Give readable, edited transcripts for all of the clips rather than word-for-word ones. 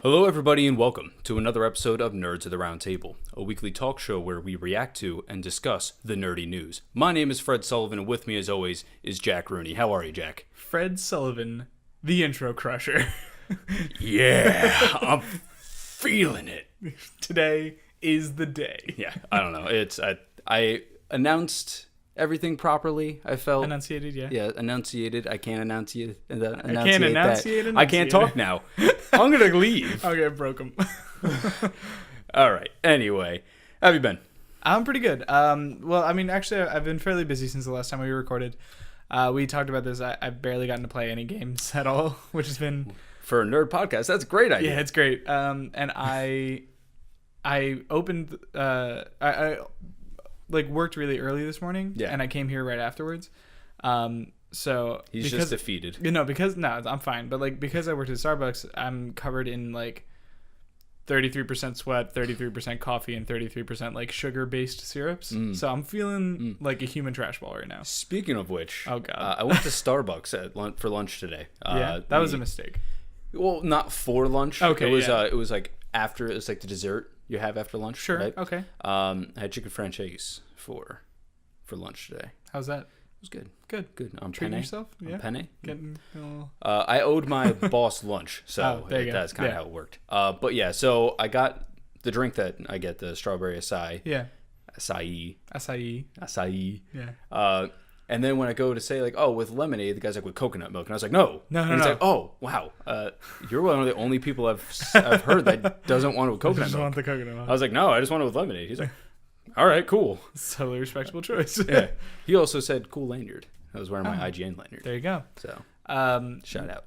Hello, everybody, and welcome to another episode of Nerds of the Round Table, a weekly talk show where we react to and discuss the nerdy news. My name is Fred Sullivan, and with me, as always, is Jack Rooney. How are you, Jack? Fred Sullivan, the intro crusher. Yeah, I'm feeling it. Today is the day. Yeah, I don't know. I announced everything properly. I felt Enunciated, yeah. Yeah, enunciated. I can't enunciate. I can't talk now. I'm gonna leave. Okay, I broke him. All right. Anyway, how have you been? I'm pretty good. Well, I mean, actually, I've been fairly busy since the last time we recorded. We talked about this. I've barely gotten to play any games at all, which has been for a nerd podcast. That's a great idea. Yeah, it's great. And I opened. I worked really early this morning. Yeah. And I came here right afterwards. So he's just defeated. I'm fine. But because I worked at Starbucks, I'm covered in 33% sweat, 33% coffee, and 33% sugar-based syrups. So I'm feeling like a human trash ball right now. Speaking of which, oh god, I went to Starbucks for lunch today. That was a mistake. Well, not for lunch. Okay, it was after. It was the dessert you have after lunch. Sure. Right? Okay. I had chicken franchise for lunch today. How's that? It was good. Good. I'm treating penne. yourself. I'm Yeah. penne. Getting a little... I owed my boss lunch, so that's kind of how it worked. But yeah, so I got the drink that I get, the strawberry acai. Yeah. Acai. Yeah. And then when I go to say with lemonade, the guy's like with coconut milk, and I was like, no. And he's like, oh wow, you're one of the only people I've heard that doesn't want it with coconut just milk. Want the coconut milk. I was like, no, I just want it with lemonade. He's like, all right, cool. It's a totally respectable choice. Yeah. He also said cool lanyard. I was wearing my IGN lanyard. There you go. So shout out.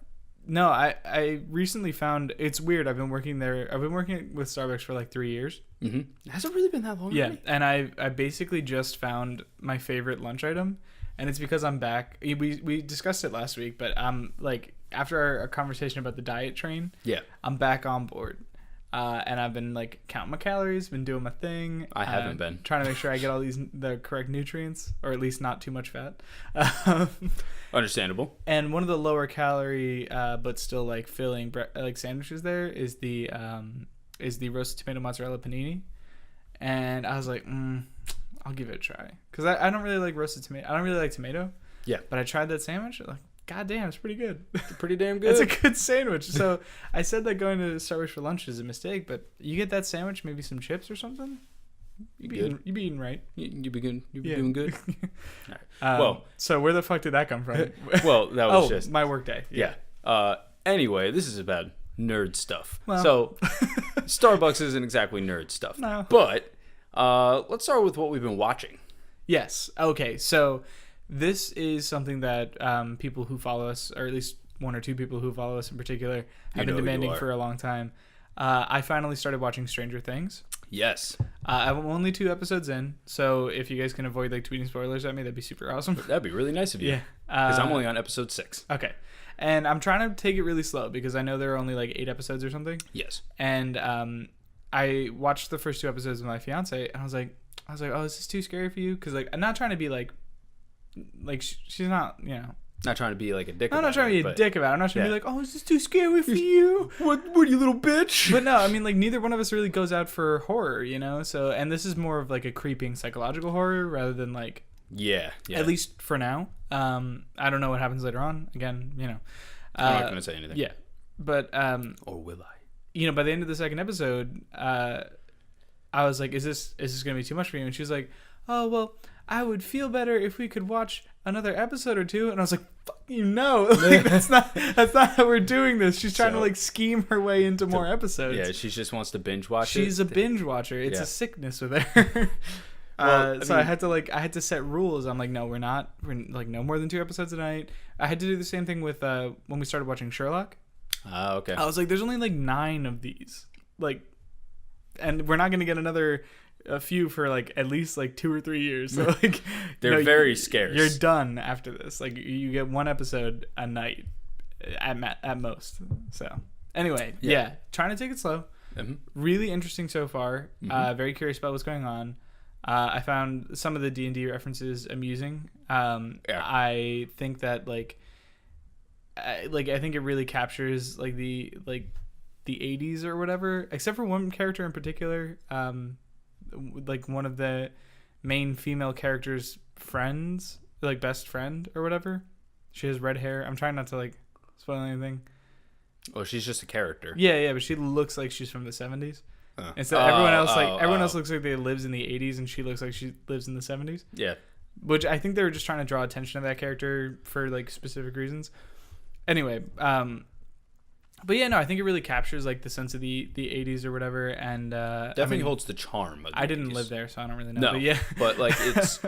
No, I recently found it's weird. I've been working there. I've been working with Starbucks for 3 years. Mm-hmm. Has it really been that long? Yeah, already? and I basically just found my favorite lunch item, and it's because I'm back. We discussed it last week, but I'm after our conversation about the diet train. Yeah, I'm back on board. And I've been counting my calories, been doing my thing. I haven't been trying to make sure I get all the correct nutrients, or at least not too much fat. Understandable. And one of the lower calorie, but still filling sandwiches there is the roasted tomato mozzarella panini. And I was like, I'll give it a try, because I don't really like roasted tomato. I don't really like tomato. Yeah. But I tried that sandwich. God damn, it's pretty good. It's pretty damn good. It's a good sandwich. So I said that going to Starbucks for lunch is a mistake, but you get that sandwich, maybe some chips or something, you be eating right. You be good. You be doing good. All right. So where the fuck did that come from? Well, that was just my work day. Yeah. Anyway, this is about nerd stuff. Well. So Starbucks isn't exactly nerd stuff. No. But let's start with what we've been watching. Yes. Okay. So this is something that people who follow us, or at least one or two people who follow us in particular, have been demanding for a long time. I finally started watching Stranger Things. Yes. I'm only 2 episodes in, so if you guys can avoid tweeting spoilers at me, that'd be super awesome. That'd be really nice of you. Yeah. Because I'm only on episode 6. Okay. And I'm trying to take it really slow, because I know there are only 8 episodes or something. Yes. And I watched the first 2 episodes with my fiance, and I was like, oh, is this too scary for you? Because I'm not trying to be she's not, not trying to be a dick. I'm not trying to be a dick about it. I'm not trying to be oh, is this too scary for you? What you little bitch? But no, I mean neither one of us really goes out for horror, So, and this is more of a creeping psychological horror rather than yeah. At least for now. I don't know what happens later on. Again, I'm not gonna say anything. Yeah, but or will I? By the end of the second episode, I was like, is this gonna be too much for you? And she was like, oh well, I would feel better if we could watch another episode or 2. And I was like, fuck you, no. That's not how we're doing this. She's trying to scheme her way into more episodes. Yeah, she just wants to binge watch. She's a binge watcher. It's a sickness with her. I had to set rules. I'm like, no, we're not. We're no more than 2 episodes a night. I had to do the same thing with when we started watching Sherlock. Okay. I was like, there's only 9 of these. And we're not going to get a few for at least 2 or 3 years. So they're very scarce. You're done after this. You get 1 episode a night at most. So anyway, yeah, trying to take it slow. Mm-hmm. Really interesting so far. Mm-hmm. Very curious about what's going on. I found some of the D&D references amusing. I think that I think it really captures the 80s or whatever, except for one character in particular, like one of the main female characters' friends, like best friend or whatever. She has red hair. I'm trying not to like spoil anything. Oh, she's just a character. Yeah, but she looks like she's from the 70s. And so everyone else looks like they lives in the 80s, and she looks like she lives in the 70s. Yeah. Which I think they were just trying to draw attention to that character for like specific reasons. Anyway, but yeah, no, I think it really captures like the sense of the 80s or whatever, and definitely holds the charm of the I didn't 80s. live there, so I don't really know. No, but yeah. But like it's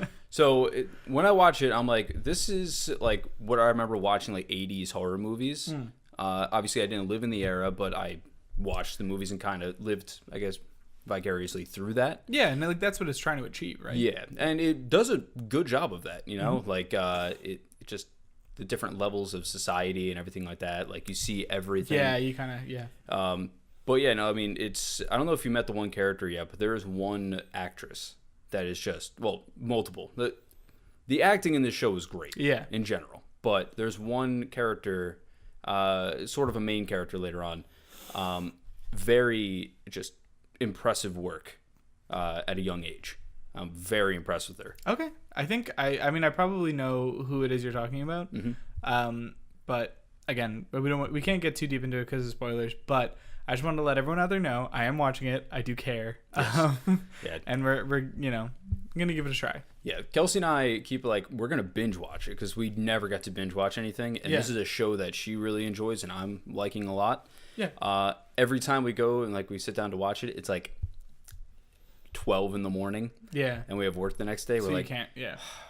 when I watch it, I'm like, this is like what I remember watching, like 80s horror movies. Obviously, I didn't live in the era, but I watched the movies and kind of lived, I guess, vicariously through that. Yeah, and like that's what it's trying to achieve, right? Yeah, and it does a good job of that. You know, like it just the different levels of society and everything like that. Like you see everything. Yeah, you kind of But yeah, no, I mean, I don't know if you met the one character yet, but there is one actress that is just, well, multiple. The acting in this show is great. Yeah. In general, but there's one character, sort of a main character later on, very just impressive work at a young age. I'm very impressed with her. Okay. I think I mean I probably know who it is you're talking about. But again, we can't get too deep into it because of spoilers, but I just wanted to let everyone out there know I am watching it. I do care. Yes. Yeah. And we're going to give it a try. Yeah, Kelsey and I keep we're going to binge watch it because we never got to binge watch anything, and this is a show that she really enjoys and I'm liking a lot. Yeah. Every time we go and we sit down to watch it, it's 12 in the morning. Yeah. And we have work the next day. So we're you can't,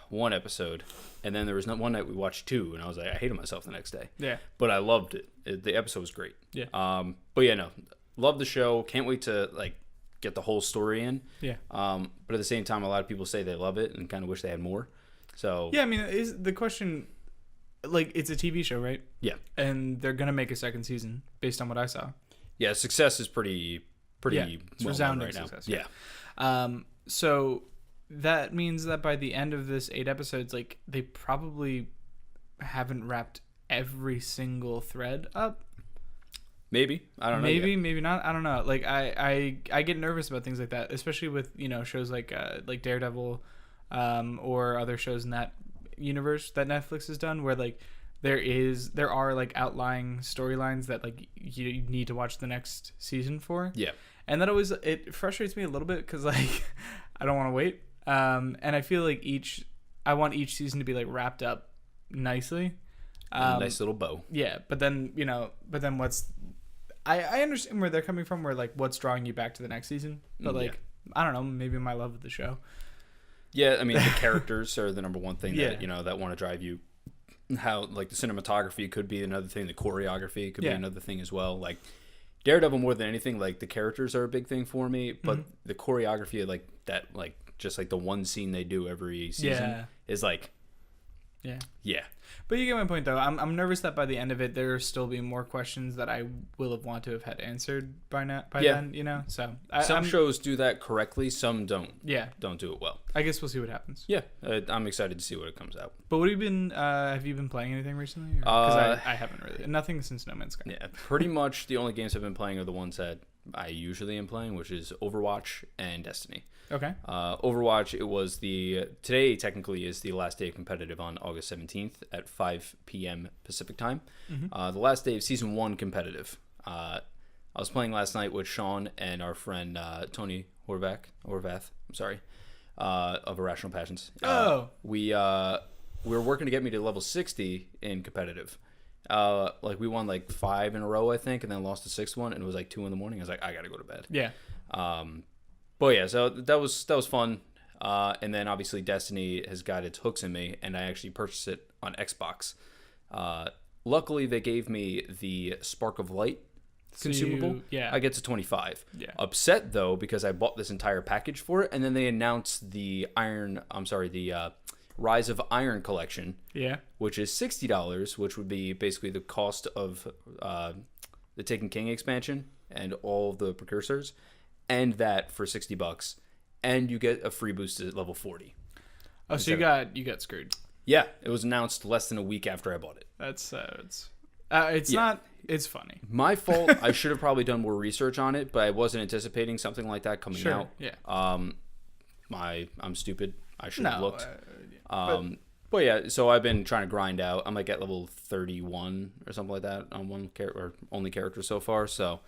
one episode. And then there was one night we watched 2, and I was like, I hated myself the next day. Yeah. But I loved it. The episode was great. Yeah. But yeah, no, love the show. Can't wait to get the whole story in. Yeah. But at the same time, a lot of people say they love it and kind of wish they had more. So yeah, I mean, is the question it's a TV show, right? Yeah. And they're gonna make a second season based on what I saw. Yeah, success is pretty it's resounding right success. Now. Yeah. So that means that by the end of this 8 episodes, they probably haven't wrapped every single thread up. Maybe. I don't know. Maybe not. I don't know. I get nervous about things like that, especially with shows like Daredevil, or other shows in that universe that Netflix has done, where there are outlying storylines that you need to watch the next season for. Yeah. And that it frustrates me a little bit because I don't want to wait. And I feel like I want each season to be wrapped up nicely. A nice little bow. Yeah, but then what's I understand where they're coming from, where what's drawing you back to the next season, but I don't know, maybe my love of the show. Yeah, I mean the characters are the number one thing that that want to drive you. How the cinematography could be another thing, the choreography could be another thing as well. Daredevil, more than anything, the characters are a big thing for me, but the choreography just the one scene they do every season is yeah. But you get my point, though. I'm nervous that by the end of it, there will still be more questions that I will have wanted to have had answered by then. So some shows do that correctly, some don't. Yeah, don't do it well. I guess we'll see what happens. Yeah, I'm excited to see what it comes out. But what have you been playing anything recently? Because I haven't really. Nothing since No Man's Sky. Yeah, pretty much the only games I've been playing are the ones that I usually am playing, which is Overwatch and Destiny. Okay. Overwatch, today technically is the last day of competitive on August 17th at 5 p.m. Pacific time. The last day of season 1 competitive. I was playing last night with Sean and our friend Tony Horvath. I'm sorry, of Irrational Passions. We were working to get me to level 60 in competitive. We won 5 in a row, I think, and then lost the 6th one, and it was 2 in the morning. I was like, I gotta go to bed. Yeah. But yeah, so that was fun. And then obviously Destiny has got its hooks in me, and I actually purchased it on Xbox. Luckily, they gave me the Spark of Light consumable. I get to 25. Yeah. Upset though because I bought this entire package for it, and then they announced the Rise of Iron collection. Yeah. Which is $60, which would be basically the cost of the Taken King expansion and all the precursors. And that for $60, and you get a free boost to level 40. Oh, so you got screwed. Yeah, it was announced less than a week after I bought it. That's it's It's not. It's funny. My fault. I should have probably done more research on it, but I wasn't anticipating something like that coming out. Yeah. I'm stupid. I should have looked. But yeah, so I've been trying to grind out. I'm like at level 31 or something like that on one character, or only character so far. So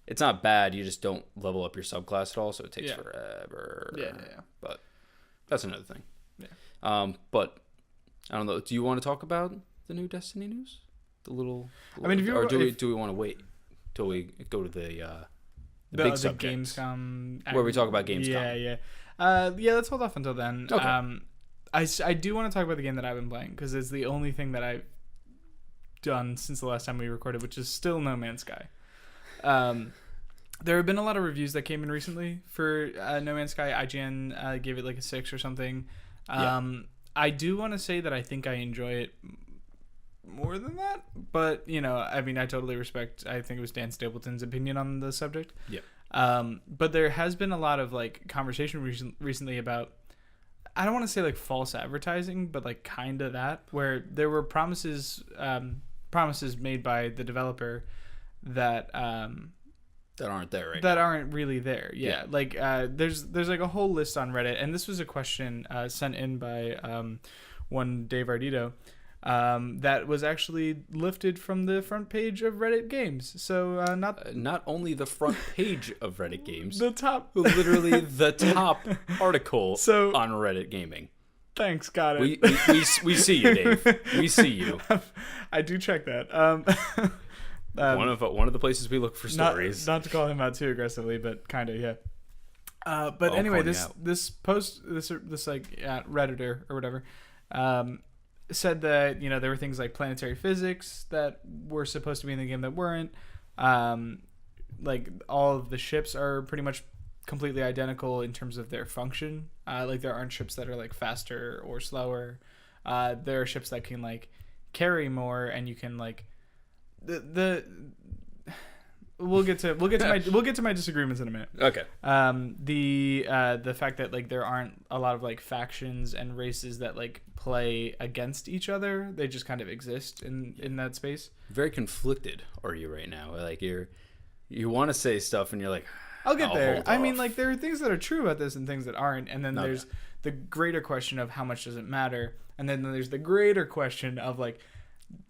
it's not bad. You just don't level up your subclass at all, so it takes forever. Yeah. But that's another thing. Yeah. But I don't know. Do you want to talk about the new Destiny news? I mean, do we want to wait till we go to the big subject, Gamescom, where we talk about Gamescom? Yeah. Let's hold off until then. Okay. I do want to talk about the game that I've been playing because it's the only thing that I've done since the last time we recorded, which is still No Man's Sky. There have been a lot of reviews that came in recently for No Man's Sky. IGN gave it like a 6 or something. I do want to say that I think I enjoy it more than that, but I mean, I totally respect. I think it was Dan Stapleton's opinion on the subject. Yeah. But there has been a lot of like conversation recently about, I don't want to say like false advertising, but like kind of that, where there were promises made by the developer that aren't there right that now. aren't really there. Yeah. Like there's like a whole list on Reddit, and this was a question sent in by one Dave Ardito. That was actually lifted from the front page of Reddit Games. So not only the front page of Reddit Games, the top, literally the top article on Reddit Gaming. Thanks, got it. We see you, Dave. We see you. I do check that. One of the places we look for stories. Not to call him out too aggressively, but kind of, yeah. But anyway, this post, this like Redditor or whatever, said that there were things like planetary physics that were supposed to be in the game that weren't. Like all of the ships are pretty much completely identical in terms of their function. Like there aren't ships that are like faster or slower. There are ships that can like carry more, and you can like we'll get to my disagreements in a minute. Okay. The fact that like there aren't a lot of like factions and races that like play against each other. They just kind of exist in that space. Very conflicted are you right now? Like you want to say stuff and you're like, I'll get there. I mean, like there are things that are true about this and things that aren't, and then there's the greater question of how much does it matter, and then there's the greater question of like,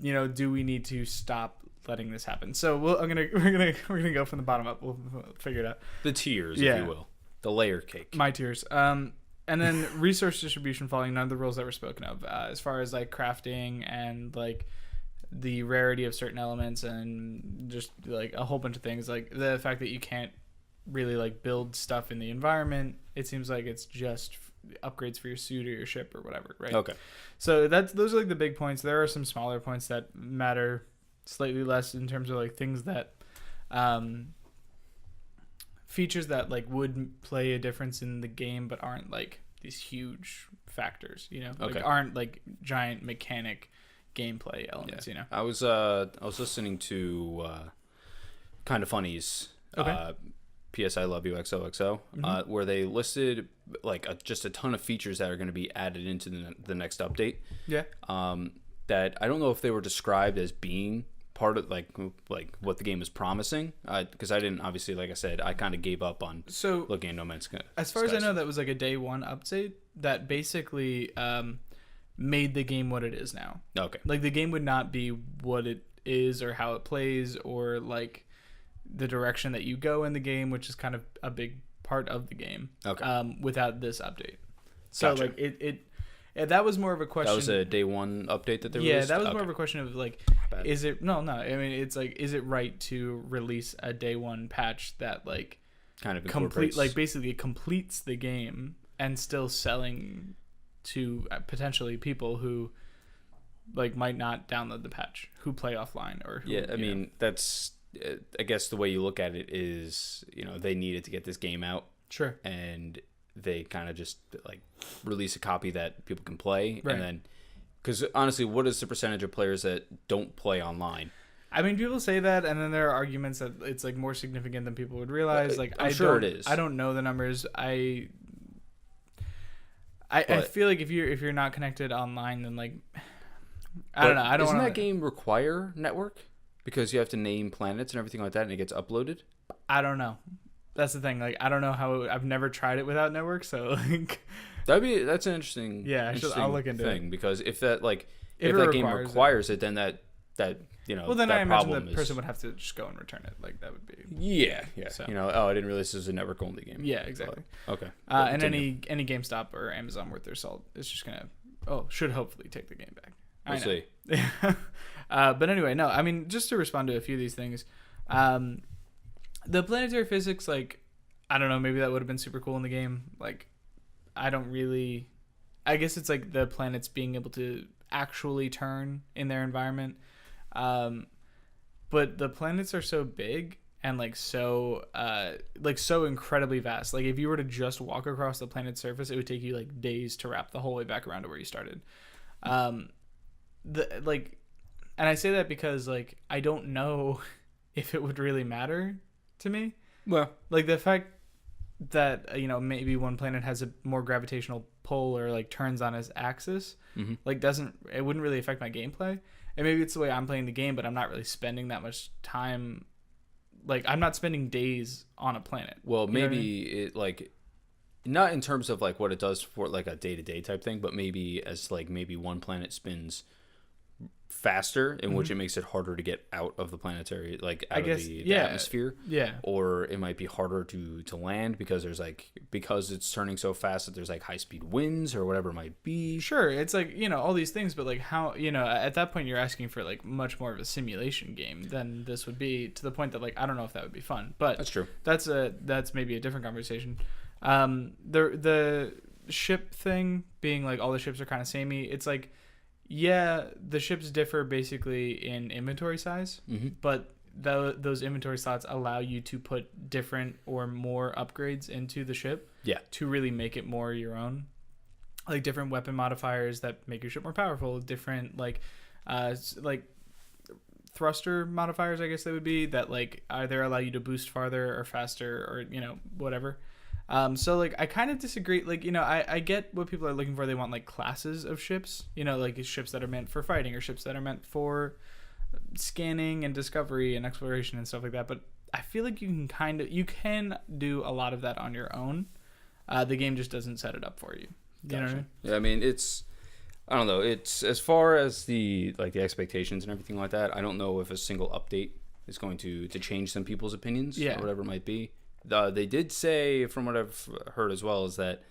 do we need to stop letting this happen? So we're gonna go from the bottom up. We'll figure it out. The tiers, if you will, the layer cake. My tiers. And then resource distribution following none of the rules that were spoken of, as far as like crafting and like the rarity of certain elements and just like a whole bunch of things, like the fact that you can't really like build stuff in the environment. It seems like it's just upgrades for your suit or your ship or whatever, right? Okay. So those are like the big points. There are some smaller points that matter slightly less in terms of like things that features that like would play a difference in the game but aren't like these huge factors, like aren't like giant mechanic gameplay elements. I was listening to Kind of Funny's PS I Love You XOXO, where they listed like just a ton of features that are going to be added into the next update. That I don't know if they were described as being part of like what the game is promising, because I didn't, obviously, like I said, I kind of gave up on looking at No Man's Sky. As far as I know, that was like a day one update that basically made the game what it is now. Okay. Like the game would not be what it is or how it plays or like the direction that you go in the game, which is kind of a big part of the game. Okay. Without this update. So Gotcha. like it that was more of a question. That was a day one update that they released? Yeah, that was more of a question of like, is it no? I mean, it's like, is it right to release a day one patch that like kind of basically completes the game and still selling to potentially people who like might not download the patch, who play offline or who, I mean, that's I guess the way you look at it is, they needed to get this game out. Sure. And they kind of just like release a copy that people can play. Right. And then, because honestly, what is the percentage of players that don't play online? I mean, people say that, and then there are arguments that it's like more significant than people would realize. Like, I'm sure it is. I don't know the numbers. I feel like if you're not connected online, then like I don't know. I don't. Doesn't that game require network because you have to name planets and everything like that, and it gets uploaded? I don't know. That's the thing. Like, I don't know how. I've never tried it without network, so like. That's an interesting. Yeah, I'll look into thing it because if that game requires it, then that Well, then I imagine the person would have to just go and return it. Like that would be. Yeah. So. I didn't realize this was a network only game. Yeah, exactly. But, okay. And any GameStop or Amazon worth their salt is just gonna should hopefully take the game back. We'll see. But anyway, no. I mean, just to respond to a few of these things, the planetary physics, like, I don't know, maybe that would have been super cool in the game. Like, I guess it's like the planets being able to actually turn in their environment. But the planets are so big and so incredibly vast. Like, if you were to just walk across the planet's surface, it would take you like days to wrap the whole way back around to where you started. And I say that because like I don't know if it would really matter to me. Well, like the fact that maybe one planet has a more gravitational pull or like turns on its axis, like it wouldn't really affect my gameplay. And maybe it's the way I'm playing the game, but I'm not really spending that much time. Like, I'm not spending days on a planet. Well, maybe it like not in terms of like what it does for like a day-to-day type thing, but maybe as like maybe one planet spins faster, in which it makes it harder to get out of the planetary, like out of the atmosphere. Yeah. Or it might be harder to land because it's turning so fast that there's like high speed winds or whatever it might be. Sure, it's like all these things, but like how at that point you're asking for like much more of a simulation game than this would be, to the point that like I don't know if that would be fun. But that's true. That's maybe a different conversation. The ship thing being like all the ships are kind of samey. It's like, yeah, the ships differ basically in inventory size, but those inventory slots allow you to put different or more upgrades into the ship to really make it more your own. Like different weapon modifiers that make your ship more powerful, different like thruster modifiers, I guess they would be, that like either allow you to boost farther or faster or whatever. So like I kind of disagree. Like I get what people are looking for. They want like classes of ships, like ships that are meant for fighting or ships that are meant for scanning and discovery and exploration and stuff like that. But I feel like you can do a lot of that on your own. The game just doesn't set it up for you. You know what I mean? Yeah, I mean I don't know. It's as far as the expectations and everything like that. I don't know if a single update is going to change some people's opinions or whatever it might be. They did say, from what I've heard as well, is that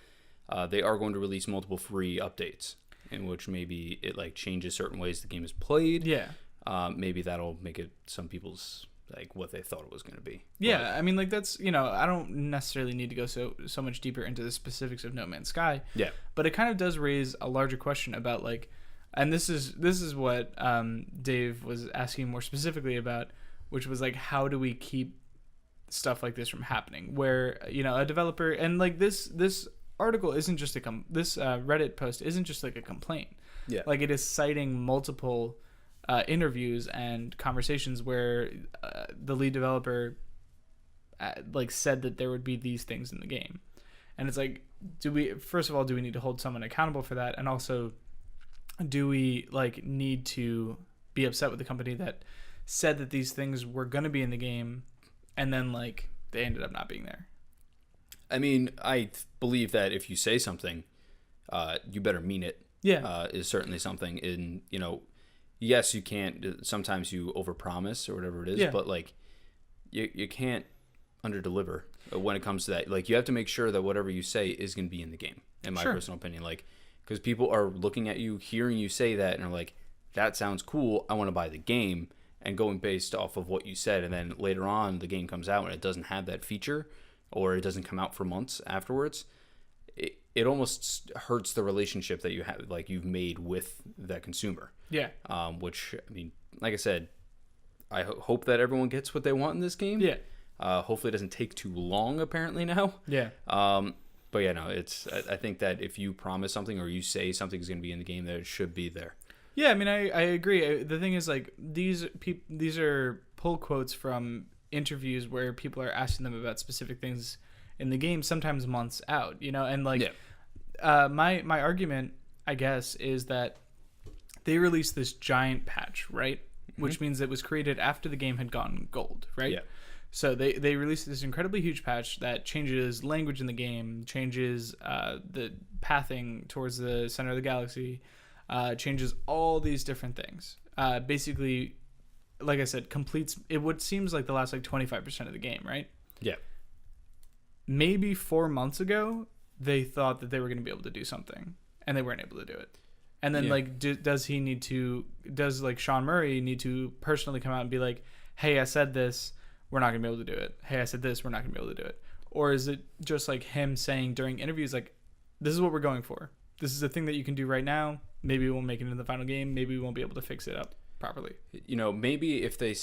they are going to release multiple free updates in which maybe it like changes certain ways the game is played. Yeah. Maybe that'll make it some people's like what they thought it was going to be. Yeah, but, I mean, like that's I don't necessarily need to go so much deeper into the specifics of No Man's Sky. Yeah. But it kind of does raise a larger question about like, and this is what Dave was asking more specifically about, which was like, how do we keep stuff like this from happening, where a developer, and like this article isn't just this Reddit post isn't just like a complaint. Yeah, like it is citing multiple interviews and conversations where the lead developer like said that there would be these things in the game, and it's like, first of all, do we need to hold someone accountable for that, and also do we like need to be upset with the company that said that these things were going to be in the game and then like they ended up not being there? I mean, I believe that if you say something, you better mean it. Yeah. Is certainly something in, yes, you can't, sometimes you overpromise or whatever it is, but like you can't underdeliver when it comes to that. Like you have to make sure that whatever you say is going to be in the game, in my personal opinion. Like, because people are looking at you, hearing you say that, and are like, that sounds cool, I want to buy the game. And going based off of what you said, and then later on the game comes out and it doesn't have that feature, or it doesn't come out for months afterwards, it almost hurts the relationship that you have, like you've made with that consumer. Yeah. Which, I mean, like I said, I hope that everyone gets what they want in this game. Yeah. Hopefully it doesn't take too long, apparently now. Yeah. But yeah, no, I think that if you promise something or you say something's going to be in the game, that it should be there. Yeah, I mean, I agree. The thing is, like, these are pull quotes from interviews where people are asking them about specific things in the game, sometimes months out, and like, my argument, I guess, is that they released this giant patch, right? Which means it was created after the game had gone gold, right? Yeah. So they released this incredibly huge patch that changes language in the game, changes the pathing towards the center of the galaxy, changes all these different things. Basically, like I said, completes it. What seems like the last 25% of the game, right? Yeah. Maybe 4 months ago, they thought that they were going to be able to do something, and they weren't able to do it. And then does Sean Murray need to personally come out and be like, "Hey, I said this. We're not going to be able to do it. Hey, I said this. We're not going to be able to do it." Or is it just like him saying during interviews, like, "This is what we're going for. This is a thing that you can do right now. Maybe we won't make it into the final game. Maybe we won't be able to fix it up properly." Maybe if they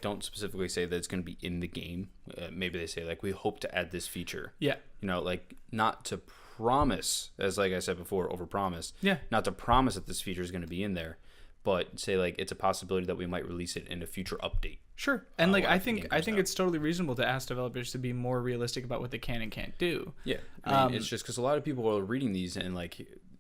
don't specifically say that it's going to be in the game, maybe they say we hope to add this feature. Yeah. Not to promise, as like I said before, overpromise. Yeah. Not to promise that this feature is going to be in there, but say it's a possibility that we might release it in a future update. Sure. And I think it's totally reasonable to ask developers to be more realistic about what they can and can't do. Yeah. It's just because a lot of people are reading these and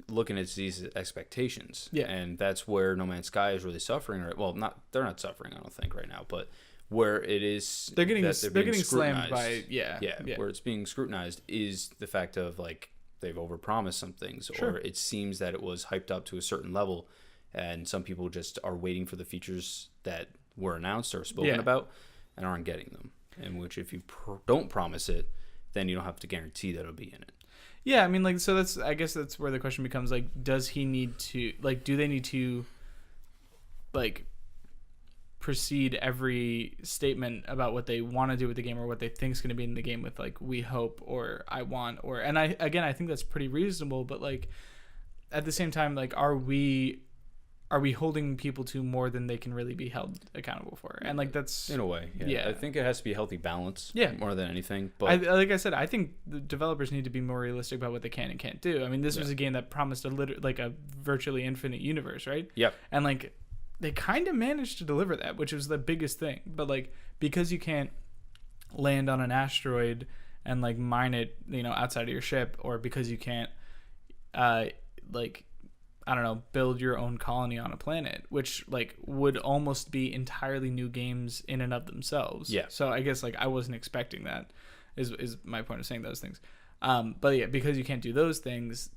looking at these expectations. Yeah. And that's where No Man's Sky is really suffering. Well, they're not suffering, I don't think, right now, but where it is they're getting slammed by where it's being scrutinized is the fact of they've overpromised some things, or it seems that it was hyped up to a certain level, and some people just are waiting for the features that were announced or spoken about and aren't getting them. In which, if you don't promise it, then you don't have to guarantee that it'll be in it. Yeah, I mean, so I guess that's where the question becomes does he need to do they need to precede every statement about what they want to do with the game or what they think is going to be in the game with we hope or I want, or and I think that's pretty reasonable, but at the same time are we holding people to more than they can really be held accountable for? And that's in a way, yeah. I think it has to be a healthy balance, more than anything. But like I said, I think the developers need to be more realistic about what they can and can't do. I mean, this was a game that promised a virtually infinite universe, right? Yep. And they kind of managed to deliver that, which was the biggest thing. But because you can't land on an asteroid and mine it, outside of your ship, or because you can't I don't know, build your own colony on a planet, which would almost be entirely new games in and of themselves. Yeah. So I guess I wasn't expecting that is my point of saying those things. But yeah, because you can't do those things,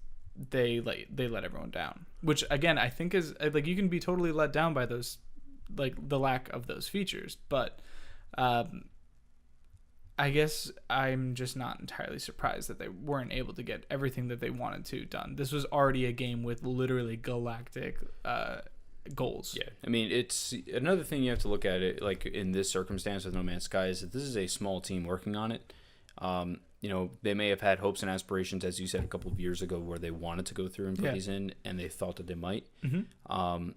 they let everyone down, which again, I think is you can be totally let down by those, the lack of those features. But, I guess I'm just not entirely surprised that they weren't able to get everything that they wanted to done. This was already a game with literally galactic goals. Yeah, I mean, it's another thing you have to look at it in this circumstance with No Man's Sky is that this is a small team working on it. They may have had hopes and aspirations, as you said a couple of years ago, where they wanted to go through and put these in, and they thought that they might. Mm-hmm.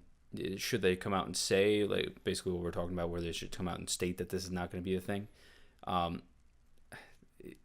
Should they come out and say basically what we're talking about, where they should come out and state that this is not going to be a thing?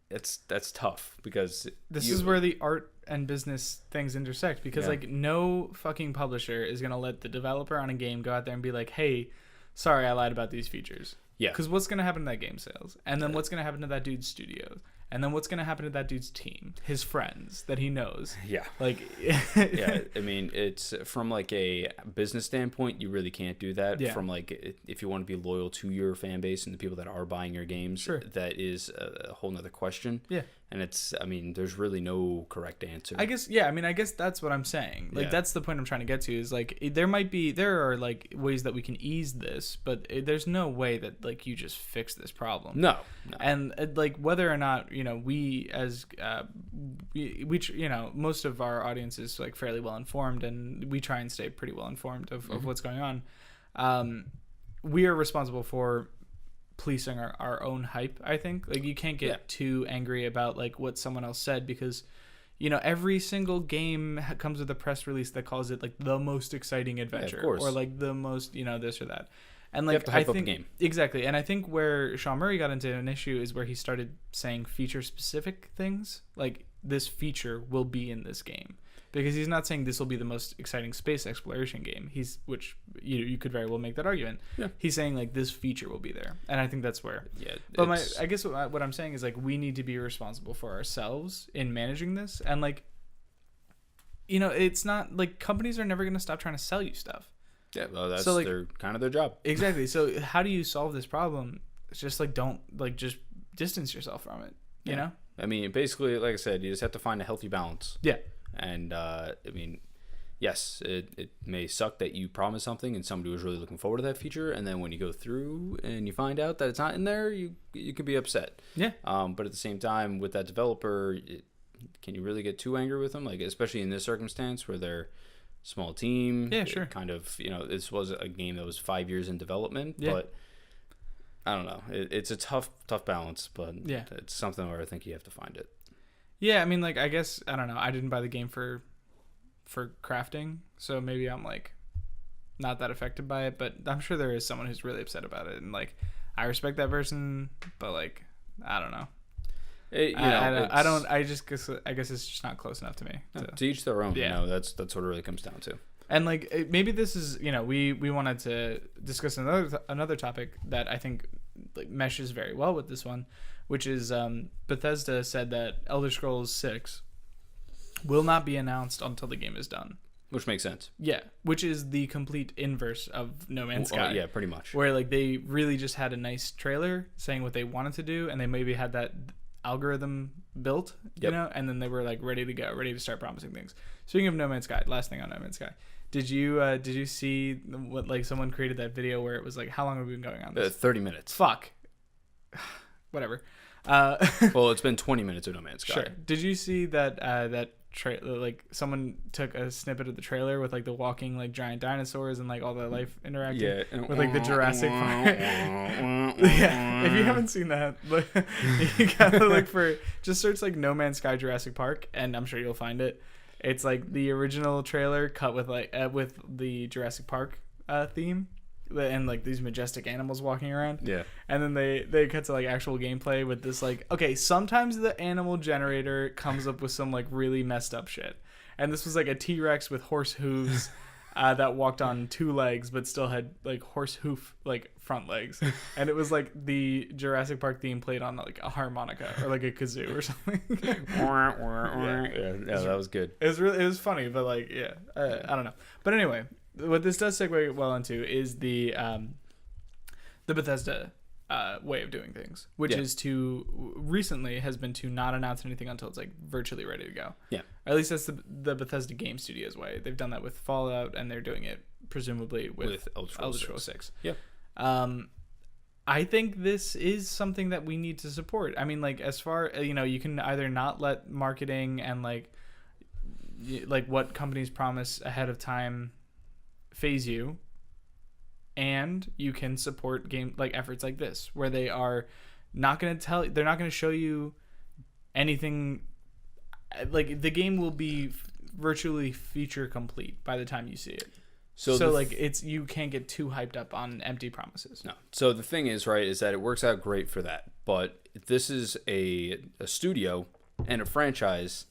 That's tough because this is where the art and business things intersect, because no fucking publisher is going to let the developer on a game go out there and be like, "Hey, sorry, I lied about these features." Yeah. Because what's going to happen to that game sales? And then what's going to happen to that dude's studios? And then what's going to happen to that dude's team, his friends that he knows? Yeah. Yeah. I mean, it's from a business standpoint, you really can't do that. Yeah. From if you want to be loyal to your fan base and the people that are buying your games, that is a whole nother question. Yeah. And there's really no correct answer. I guess that's what I'm saying. That's the point I'm trying to get to is there are ways that we can ease this, but there's no way that you just fix this problem. No. And whether or not, we as most of our audience is fairly well informed, and we try and stay pretty well informed of what's going on. We are responsible for policing our own hype. I think you can't get too angry about what someone else said, because every single game comes with a press release that calls it the most exciting adventure, or the most this or that. And you have to hype up the game. Exactly. And I think where Sean Murray got into an issue is where he started saying feature specific things, this feature will be in this game. Because he's not saying this will be the most exciting space exploration game. Which you could very well make that argument. Yeah. He's saying this feature will be there, and I think that's where. Yeah. But I guess what I'm saying is we need to be responsible for ourselves in managing this, and it's not companies are never going to stop trying to sell you stuff. Yeah, well, that's so, like, their job. Exactly. So how do you solve this problem? It's just like don't like just distance yourself from it. You know. I mean, basically, like I said, you just have to find a healthy balance. Yeah. And I mean, yes, it may suck that you promised something and somebody was really looking forward to that feature, and then when you go through and you find out that it's not in there, you can be upset. Yeah. But at the same time, with that developer, can you really get too angry with them? Like, especially in this circumstance where they're a small team. Yeah, sure. Kind of, this was a game that was 5 years in development, but I don't know. It's a tough balance, but it's something where I think you have to find it. Yeah, I mean, like, I guess, I don't know. I didn't buy the game for crafting, so maybe I'm, like, not that affected by it, but I'm sure there is someone who's really upset about it, and, like, I respect that person, but, like, I don't know. I guess it's just not close enough to me. To each their own. Yeah. That's what it really comes down to. And, like, maybe this is, we wanted to discuss another topic that I think, like, meshes very well with this one, which is Bethesda said that Elder Scrolls 6 will not be announced until the game is done. Which makes sense. Yeah, which is the complete inverse of No Man's Sky. Yeah, pretty much. Where, like, they really just had a nice trailer saying what they wanted to do, and they maybe had that algorithm built, and then they were, like, ready to go, ready to start promising things. Speaking of No Man's Sky, last thing on No Man's Sky. Did you see what, like, someone created that video where it was like, how long have we been going on this? 30 minutes. Fuck. Whatever. Well, it's been 20 minutes of No Man's Sky. Sure. Did you see that like someone took a snippet of the trailer with, like, the walking, like, giant dinosaurs and, like, all the life interacting with, like, the Jurassic Park? Yeah, if you haven't seen that, you gotta look for, just search, like, No Man's Sky Jurassic Park, and I'm sure you'll find it. It's like the original trailer cut with, like, with the Jurassic Park theme, and, like, these majestic animals walking around. Yeah. And then they cut to, like, actual gameplay with this, like, okay, sometimes the animal generator comes up with some, like, really messed up shit. And this was, like, a T-Rex with horse hooves that walked on 2 legs but still had, like, horse hoof, like, front legs. And it was, like, the Jurassic Park theme played on, like, a harmonica or, like, a kazoo or something. Yeah, that was good. It was funny, but, like, I don't know. But anyway, what this does segue well into is the Bethesda way of doing things, which is recently has been to not announce anything until it's, like, virtually ready to go. Yeah. Or at least that's the Bethesda Game Studios way. They've done that with Fallout, and they're doing it presumably with Elder Scrolls 6. Yeah. I think this is something that we need to support. I mean, like, as far, you can either not let marketing and, like what companies promise ahead of time phase you, and you can support game, like, efforts like this where they are not going to they're not going to show you anything. Like, the game will be virtually feature complete by the time you see it. So like, you can't get too hyped up on empty promises. No. So the thing is, right, is that it works out great for that. But this is a studio and a franchise,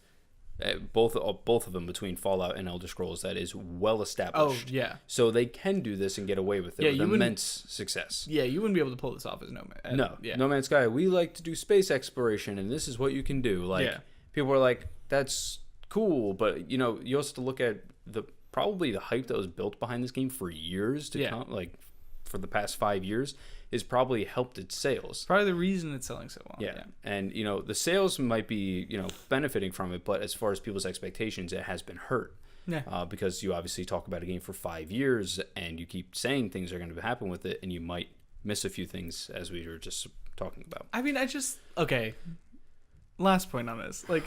both of them between Fallout and Elder Scrolls, that is well established. Oh, yeah. So they can do this and get away with it with immense success. Yeah, you wouldn't be able to pull this off as No Man's Sky. We like to do space exploration, and this is what you can do. Like, people are like, that's cool, but, you also have to look at probably the hype that was built behind this game for years to come, like, for the past 5 years, is probably helped its sales. Probably the reason it's selling so well. Yeah. And, the sales might be, benefiting from it, but as far as people's expectations, it has been hurt. Yeah. Because you obviously talk about a game for 5 years, and you keep saying things are going to happen with it, and you might miss a few things, as we were just talking about. I mean, okay. Last point on this. Like,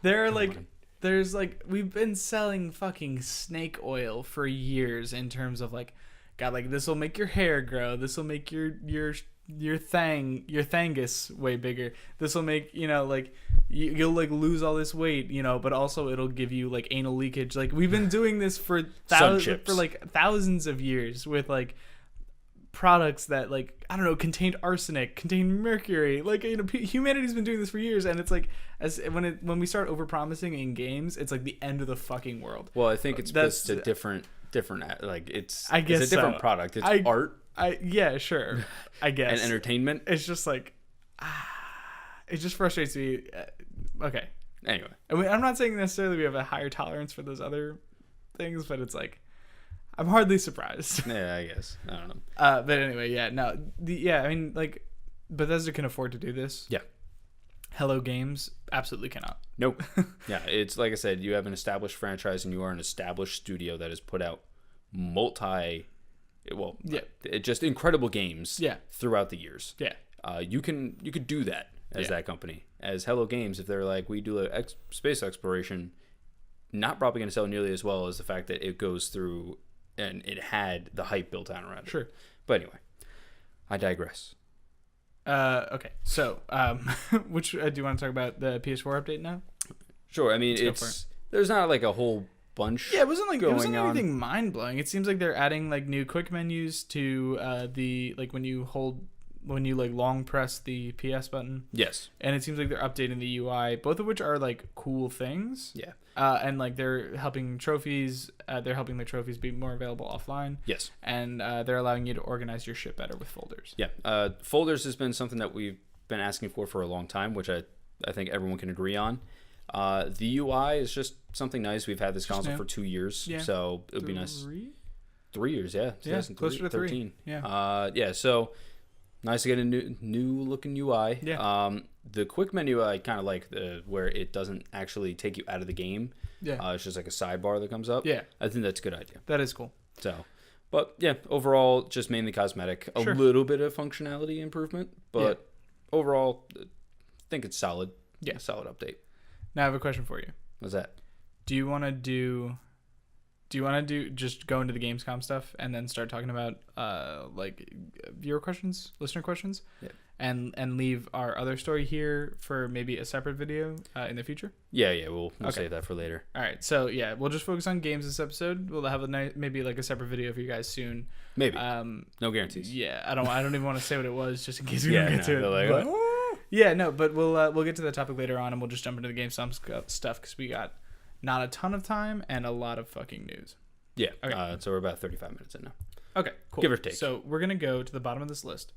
there are, like... There's, like, we've been selling fucking snake oil for years in terms of, like, God, like, this will make your hair grow. This will make your thangus way bigger. This will make, like, you'll, like, lose all this weight, but also it'll give you, like, anal leakage. Like, we've been doing this for thousands of years with, like, products that, like, I don't know, contained arsenic, contained mercury. Like, humanity's been doing this for years, and it's like, when we start overpromising in games, it's like the end of the fucking world. Well, I think it's just a different, like, it's a different product. It's art. Yeah, sure. I guess. And entertainment. It's just like, it just frustrates me. Okay. Anyway, I mean, I'm not saying necessarily we have a higher tolerance for those other things, but it's like, I'm hardly surprised. Yeah, I guess. I don't know. But anyway, yeah, no, I mean, like, Bethesda can afford to do this. Yeah. Hello Games absolutely cannot. Nope. Yeah, it's like I said, you have an established franchise and you are an established studio that has put out just incredible games throughout the years. Yeah. You could do that as that company. As Hello Games, if they're like, we do space exploration, not probably going to sell nearly as well as the fact that it goes through and it had the hype built out around it. Sure. But anyway, I digress. Okay, so which do you want to talk about the PS4 update now? Sure. I mean, there's not like a whole bunch. Yeah, it wasn't anything mind blowing. It seems like they're adding like new quick menus to the like when you like long press the PS button. Yes. And it seems like they're updating the UI, both of which are like cool things. Yeah. And like they're helping trophies. They're helping the trophies be more available offline. Yes. And they're allowing you to organize your shit better with folders. Yeah. Folders has been something that we've been asking for a long time, which I think everyone can agree on. The UI is just something nice. We've had this console for 2 years, so it would be nice. 3 years, yeah. Yeah, closer to 13. Yeah. Yeah. So nice to get a new looking UI. Yeah. The quick menu I kind of like where it doesn't actually take you out of the game. Yeah. It's just like a sidebar that comes up. Yeah. I think that's a good idea. That is cool. So, but yeah, overall just mainly cosmetic. A little bit of functionality improvement, but overall, I think it's solid. Yeah. A solid update. Now I have a question for you. What's that? Do you want to just go into the Gamescom stuff and then start talking about like viewer questions, listener questions, and leave our other story here for maybe a separate video in the future? Yeah, we'll save that for later. All right, so yeah, we'll just focus on games this episode. We'll have maybe like a separate video for you guys soon. Maybe. No guarantees. Yeah, I don't even want to say what it was just in case we don't get to it. Like, but we'll get to the topic later on, and we'll just jump into the Gamescom stuff because we got not a ton of time and a lot of fucking news. Yeah. Okay. So we're about 35 minutes in now. Okay, cool. Give or take. So we're going to go to the bottom of this list.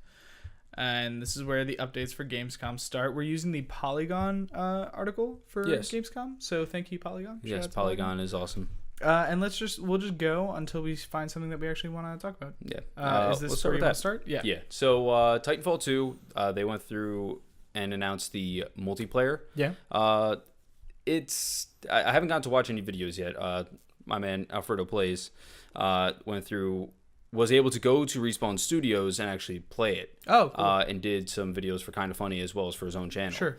And this is where the updates for Gamescom start. We're using the Polygon article for Gamescom. So thank you, Polygon. Yes, Polygon is awesome. And we'll just go until we find something that we actually want to talk about. Yeah. Is this where you want to start? Yeah. Yeah. So Titanfall 2, they went through and announced the multiplayer. Yeah. I haven't gotten to watch any videos yet. My man Alfredo Plays was able to go to Respawn Studios and actually play it. Oh, cool. And did some videos for Kinda Funny as well as for his own channel. Sure.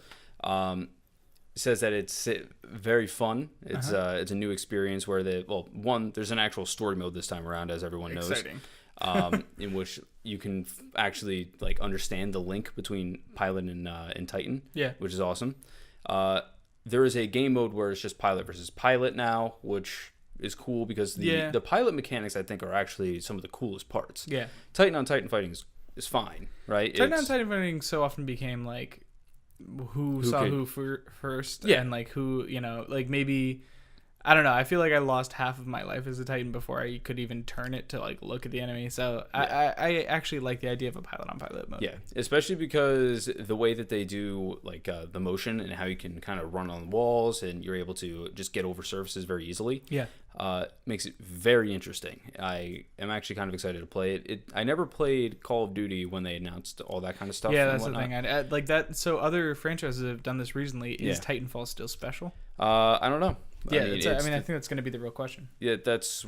Says that it's very fun. It's a new experience where there's an actual story mode this time around, as everyone knows. Exciting. In which you can actually like understand the link between Pilot and Titan. Yeah. Which is awesome. There is a game mode where it's just Pilot versus Pilot now, which is cool because the Pilot mechanics I think are actually some of the coolest parts. Yeah. Titan on Titan fighting is fine, right? Titan on Titan fighting so often became like who saw who first, and like who, like maybe, I don't know. I feel like I lost half of my life as a Titan before I could even turn it to like look at the enemy. So I actually like the idea of a Pilot on Pilot mode. Yeah, especially because the way that they do like the motion and how you can kind of run on walls and you're able to just get over surfaces very easily. Yeah. Makes it very interesting. I am actually kind of excited to play it. I never played Call of Duty when they announced all that kind of stuff. Yeah, that's the thing. I like that. So other franchises have done this recently. Is Titanfall still special? I don't know. Yeah, I think that's going to be the real question. Yeah,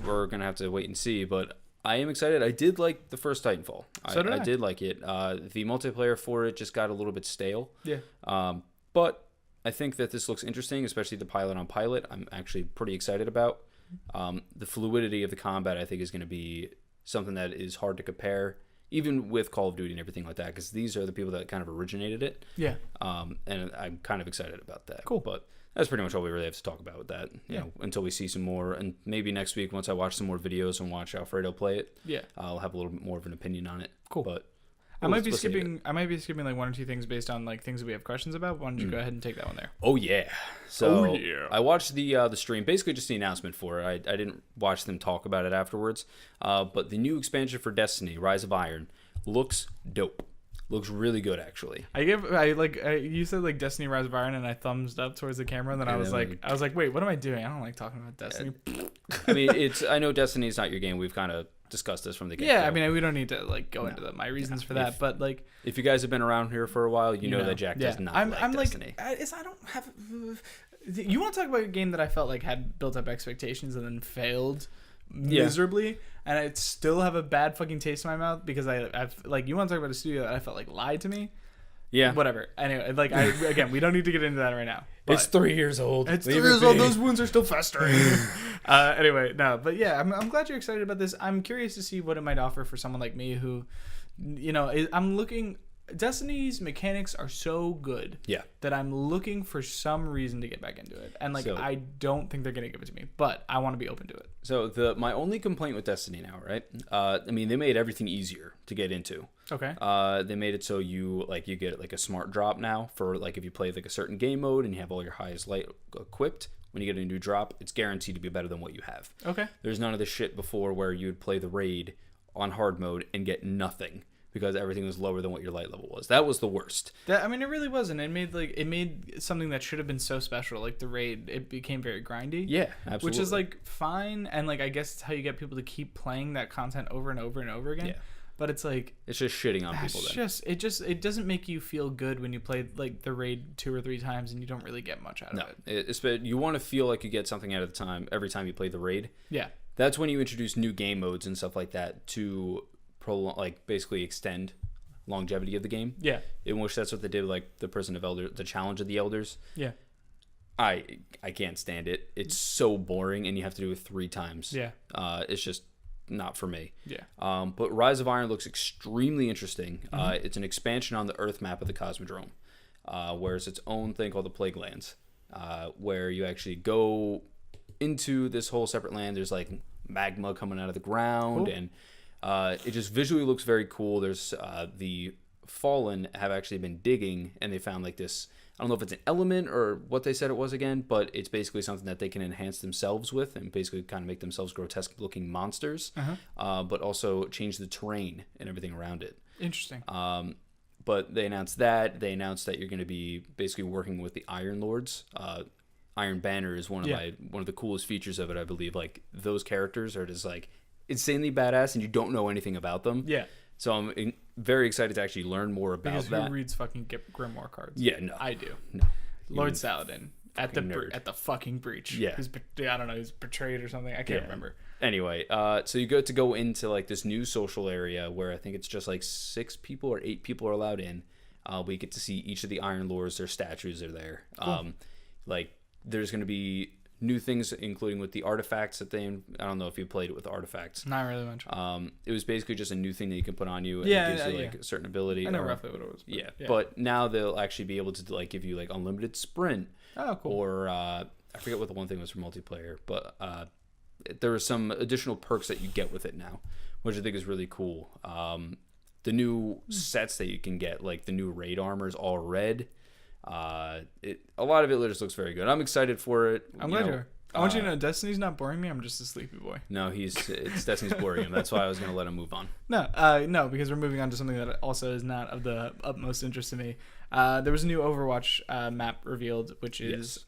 we're going to have to wait and see. But I am excited. I did like the first Titanfall. I did like it. The multiplayer for it just got a little bit stale. Yeah. But I think that this looks interesting, especially the Pilot on Pilot. I'm actually pretty excited about. The fluidity of the combat, I think, is going to be something that is hard to compare, even with Call of Duty and everything like that, because these are the people that kind of originated it. Yeah. And I'm kind of excited about that. Cool. But that's pretty much all we really have to talk about with that. You know, until we see some more, and maybe next week once I watch some more videos and watch Alfredo play it. Yeah. I'll have a little bit more of an opinion on it. Cool. But I might be skipping like one or two things based on like things that we have questions about. Why don't you go ahead and take that one there? Oh yeah. So I watched the stream, basically just the announcement for it. I didn't watch them talk about it afterwards. But the new expansion for Destiny, Rise of Iron, looks dope. Looks really good, actually. You said like Destiny Rise of Iron, and I thumbs up towards the camera, and then I was like, wait, what am I doing? I don't like talking about Destiny. I mean, I know Destiny is not your game. We've kind of discussed this from the get-go. Yeah, I mean, we don't need to like go into my reasons for that, but like, if you guys have been around here for a while, you know that Jack does not like Destiny. I don't have. You want to talk about a game that I felt like had built up expectations and then failed miserably, and I still have a bad fucking taste in my mouth because I've like, you want to talk about a studio that I felt like lied to me. Yeah. Whatever. Anyway, like again, we don't need to get into that right now. It's 3 years old. It's 3 years old. Those wounds are still festering. Anyway, no, but yeah, I'm glad you're excited about this. I'm curious to see what it might offer for someone like me who, I'm looking. Destiny's mechanics are so good that I'm looking for some reason to get back into it. And I don't think they're going to give it to me, but I want to be open to it. So my only complaint with Destiny now, right? I mean, they made everything easier to get into. Okay. They made it so you get like a smart drop now for like if you play like a certain game mode and you have all your highest light equipped, when you get a new drop, it's guaranteed to be better than what you have. Okay. There's none of this shit before where you would play the raid on hard mode and get nothing, because everything was lower than what your light level was. That was the worst. I mean, it really wasn't. It made something that should have been so special, like the raid. It became very grindy. Yeah, absolutely. Which is like fine, and like I guess it's how you get people to keep playing that content over and over and over again. Yeah. But it's like it's just shitting on people. It doesn't make you feel good when you play like the raid 2 or 3 times and you don't really get much out of it. You want to feel like you get something out of the time every time you play the raid. Yeah. That's when you introduce new game modes and stuff like that to prolong, like basically extend longevity of the game. Yeah. In which that's what they did, like the Prison of Elders, the Challenge of the Elders. Yeah. I can't stand it. It's so boring, and you have to do it 3 times. Yeah. It's just not for me. Yeah. But Rise of Iron looks extremely interesting. It's an expansion on the Earth map of the Cosmodrome, where it's its own thing called the Plague Lands, where you actually go into this whole separate land. There's like magma coming out of the ground, and it just visually looks very cool. There's the Fallen have actually been digging, and they found like this, I don't know if it's an element or what they said it was again, but it's basically something that they can enhance themselves with and basically kind of make themselves grotesque looking monsters, but also change the terrain and everything around it. Interesting. But they announced that. They announced that you're going to be basically working with the Iron Lords. Iron Banner is one of the coolest features of it, I believe. Like, those characters are just like insanely badass, and you don't know anything about them. Yeah. So I'm very excited to actually learn more about that. Because who reads fucking Grimoire cards? Yeah, no. I do. No. Lord Saladin at the fucking breach. Yeah. I don't know, he's betrayed or something. I can't remember. Anyway, so you get to go into like this new social area where I think it's just like 6 people or 8 people are allowed in. We get to see each of the Iron Lords. Their statues are there. Cool. Like, there's going to be new things, including with the artifacts that I don't know if you played it with the artifacts. Not really much. It was basically just a new thing that you can put on you, and it gives you like a certain ability. I know roughly what it was. But now they'll actually be able to like give you like unlimited sprint. Oh, cool. Or I forget what the one thing was for multiplayer, but there are some additional perks that you get with it now, which I think is really cool. The new sets that you can get, like the new raid armor, is all red. A lot of it just looks very good. I'm excited for it. I'm glad you're. I want you to know, Destiny's not boring me. I'm just a sleepy boy. No, it's Destiny's boring him. That's why I was going to let him move on. No, because we're moving on to something that also is not of the utmost interest to me. There was a new Overwatch map revealed, which is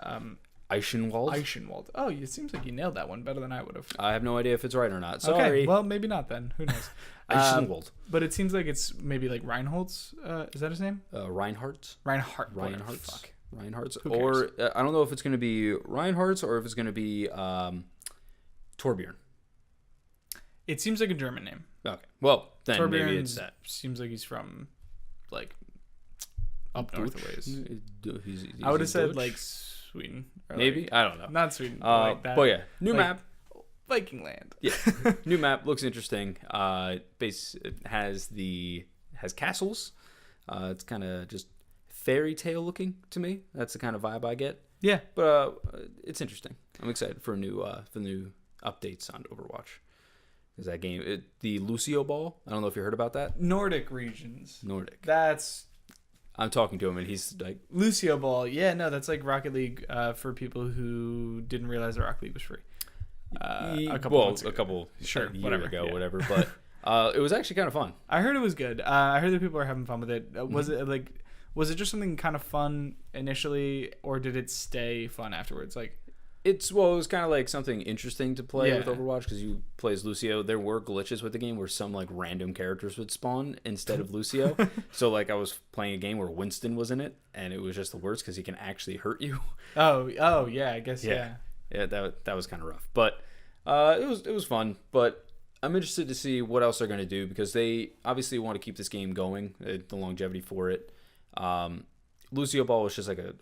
Eichenwald. Eichenwald. Oh, it seems like you nailed that one better than I would have. I have no idea if it's right or not. Sorry. Okay, well, maybe not then. Who knows? Eichenwald. But it seems like it's maybe like Reinhold's. Is that his name? Reinhardt. Reinhardt. Fuck. Reinhardt's, or I don't know if it's going to be Reinhardt's or if it's going to be Torbjorn. It seems like a German name. Okay, well then Torbjorn maybe it's that. Seems like he's from like up north a ways. I would have said like Sweden. Or maybe like, I don't know. Not Sweden. Like that. But yeah, new map. Viking land. Yeah, new map looks interesting. It has castles. It's kind of just fairy tale looking to me. That's the kind of vibe I get. Yeah, but it's interesting. I'm excited for new updates on Overwatch. Is that game the Lucio Ball? I don't know if you heard about that. Nordic regions. Nordic. I'm talking to him and he's like Lucio Ball. Yeah, no, that's like Rocket League for people who didn't realize that Rocket League was free. A couple year ago, whatever. But It was actually kind of fun. I heard it was good. I heard that people are having fun with it. Was it like, was it just something kind of fun initially, or did it stay fun afterwards? Like, it was kind of like something interesting to play with Overwatch because you play as Lucio. There were glitches with the game where some like random characters would spawn instead of Lucio. So like I was playing a game where Winston was in it, and it was just the worst because he can actually hurt you. Oh yeah, I guess yeah. That was kind of rough, but it was fun. But I'm interested to see what else they're going to do because they obviously want to keep this game going, the longevity for it. Lucio Ball was just like a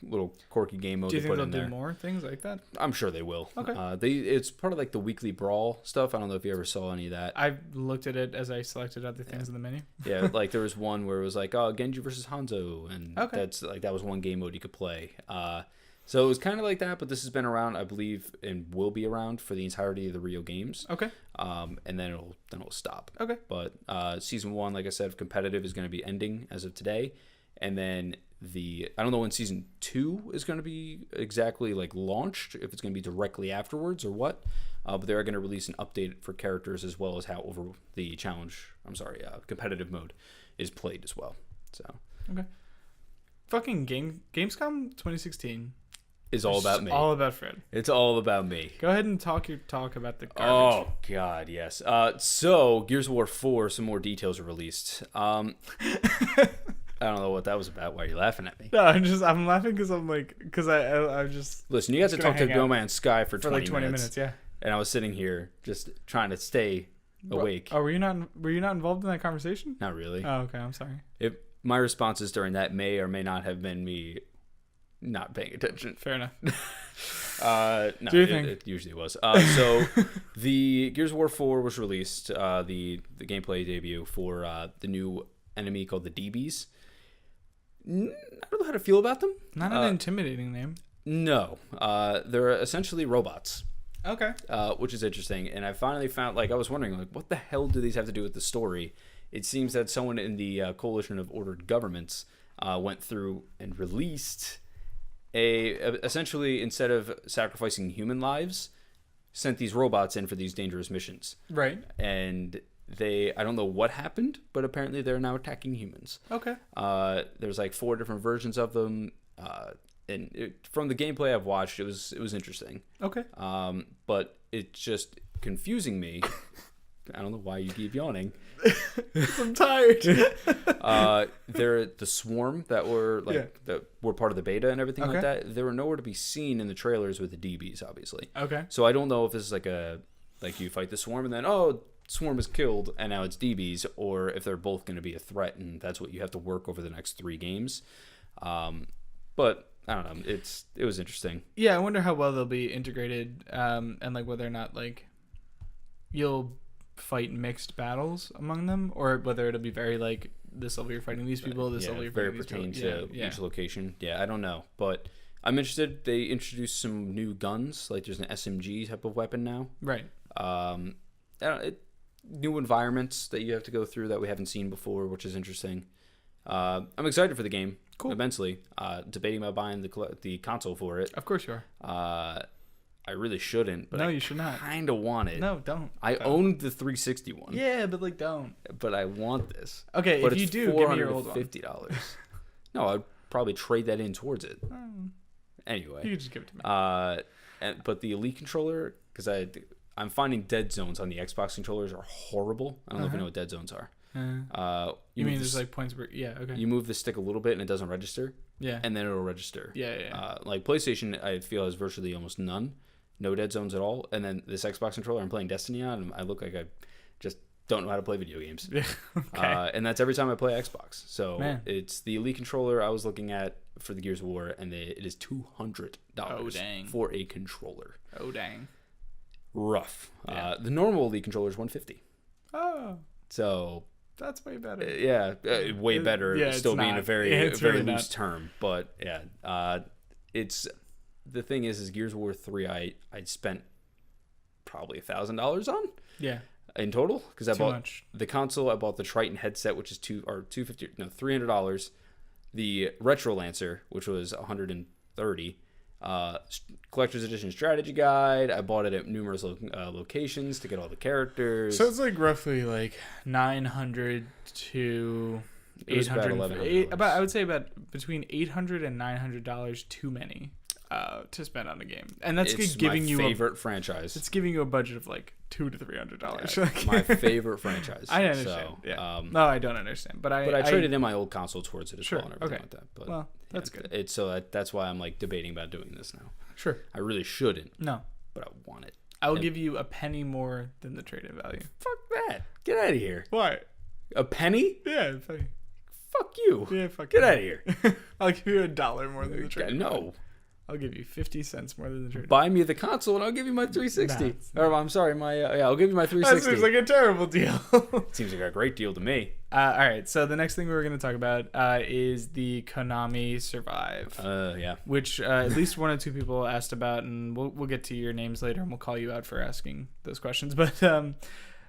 little quirky game mode. Do you think they'll do more things like that? I'm sure they will. Okay. It's part of like the weekly brawl stuff. I don't know if you ever saw any of that. I looked at it as I selected other things in the menu. Yeah, like there was one where it was like, Genji versus Hanzo, and that's like that was one game mode you could play. So it was kind of like that, but this has been around, I believe, and will be around for the entirety of the Rio games. Okay. And then it'll stop. Okay. But season 1, like I said, competitive is going to be ending as of today, and then I don't know when season 2 is going to be exactly like launched, if it's going to be directly afterwards or what, but they're going to release an update for characters as well as how over the competitive mode is played as well. So okay, fucking Gamescom 2016 is all about me. All about Fred. It's all about me. Go ahead and talk about the garbage. Oh god, yes. So Gears of War 4, some more details are released. I don't know what that was about. Why are you laughing at me? No, I'm laughing because I'm just listen. You got to talk to No Man's Sky for 20 minutes. Yeah. And I was sitting here just trying to stay awake. Oh, were you not involved in that conversation? Not really. Oh, okay. I'm sorry. My responses during that may or may not have been me not paying attention. Fair enough. No, it usually was. So the Gears of War 4 was released. The gameplay debut for the new enemy called the DBs. I don't know how to feel about them. Not an intimidating name. No. They're essentially robots. Okay. Which is interesting. And I finally found, like, I was wondering, like, what the hell do these have to do with the story? It seems that someone in the Coalition of Ordered Governments went through and released essentially, instead of sacrificing human lives, sent these robots in for these dangerous missions. Right. And I don't know what happened, but apparently they're now attacking humans. Okay. There's like 4 different versions of them. From the gameplay I've watched, it was interesting. Okay. But it's just confusing me. I don't know why you keep yawning. I'm tired. They're the swarm that were that were part of the beta and everything like that. They were nowhere to be seen in the trailers with the DBs, obviously. Okay. So I don't know if this is like you fight the swarm and then swarm is killed and now it's DBs, or if they're both going to be a threat and that's what you have to work over the next 3 games. But I don't know. It was interesting. Yeah, I wonder how well they'll be integrated, and like whether or not like you'll fight mixed battles among them, or whether it'll be very like this level you're fighting these people, this level you're fighting these people. Very pertain to each location. Yeah, I don't know, but I'm interested. They introduced some new guns, like there's an SMG type of weapon now. Right. New environments that you have to go through that we haven't seen before, which is interesting. I'm excited for the game. Cool. Immensely. Debating about buying the console for it. Of course you are. I really shouldn't, but you should not. Kind of want it. No, don't. I owned the 360 one. Yeah, but like don't. But I want this. Okay, but if you do, give me your old one. $50. No, I'd probably trade that in towards it. Anyway, you can just give it to me. But the Elite controller, because I'm finding dead zones on the Xbox controllers are horrible. I don't know if you know what dead zones are. You mean there's like points where okay. You move the stick a little bit and it doesn't register. Yeah. And then it'll register. Yeah. Like PlayStation, I feel has virtually almost none, no dead zones at all. And then this Xbox controller, I'm playing Destiny on, and I look like I just don't know how to play video games. Okay. And that's every time I play Xbox. So it's the Elite controller I was looking at for the Gears of War, and it is $200 for a controller. Oh dang. Rough. The normal Elite controller is $150. Oh. So that's way better. Way better. Yeah, still being a very really loose term, but it's the thing is Gears of War 3 I spent probably $1,000 on. Yeah. In total, because I bought the console, I bought the Triton headset, which is $300. The Retro Lancer, which was $130. collector's edition strategy guide. I bought it at numerous locations to get all the characters. So it's like roughly like 900 to 800. I would say about between $800 and $900 too many to spend on a game, and that's giving you my favorite franchise. It's giving you a budget of like $200 to $300. My favorite franchise. I understand. So, no, I don't understand, but I traded in my old console towards it as well and everything like that. But well, that's good. That's why I'm like debating about doing this now. Sure. I really shouldn't. No, but I want it. I will give you a penny more than the trade-in value. Fuck that. Get out of here. Why? A penny? Yeah, a penny. Fuck you. Yeah, fuck Get out of here. I'll give you $1 more than the trade-in. No. I'll give you 50 cents more than the trade-in. Buy me the console and I'll give you my 360. Or I'm sorry, I'll give you my 360. That seems like a terrible deal. Seems like a great deal to me. All right, so the next thing we were going to talk about is the Konami Survive. Yeah. Which at least one or two people asked about, and we'll get to your names later, and we'll call you out for asking those questions. But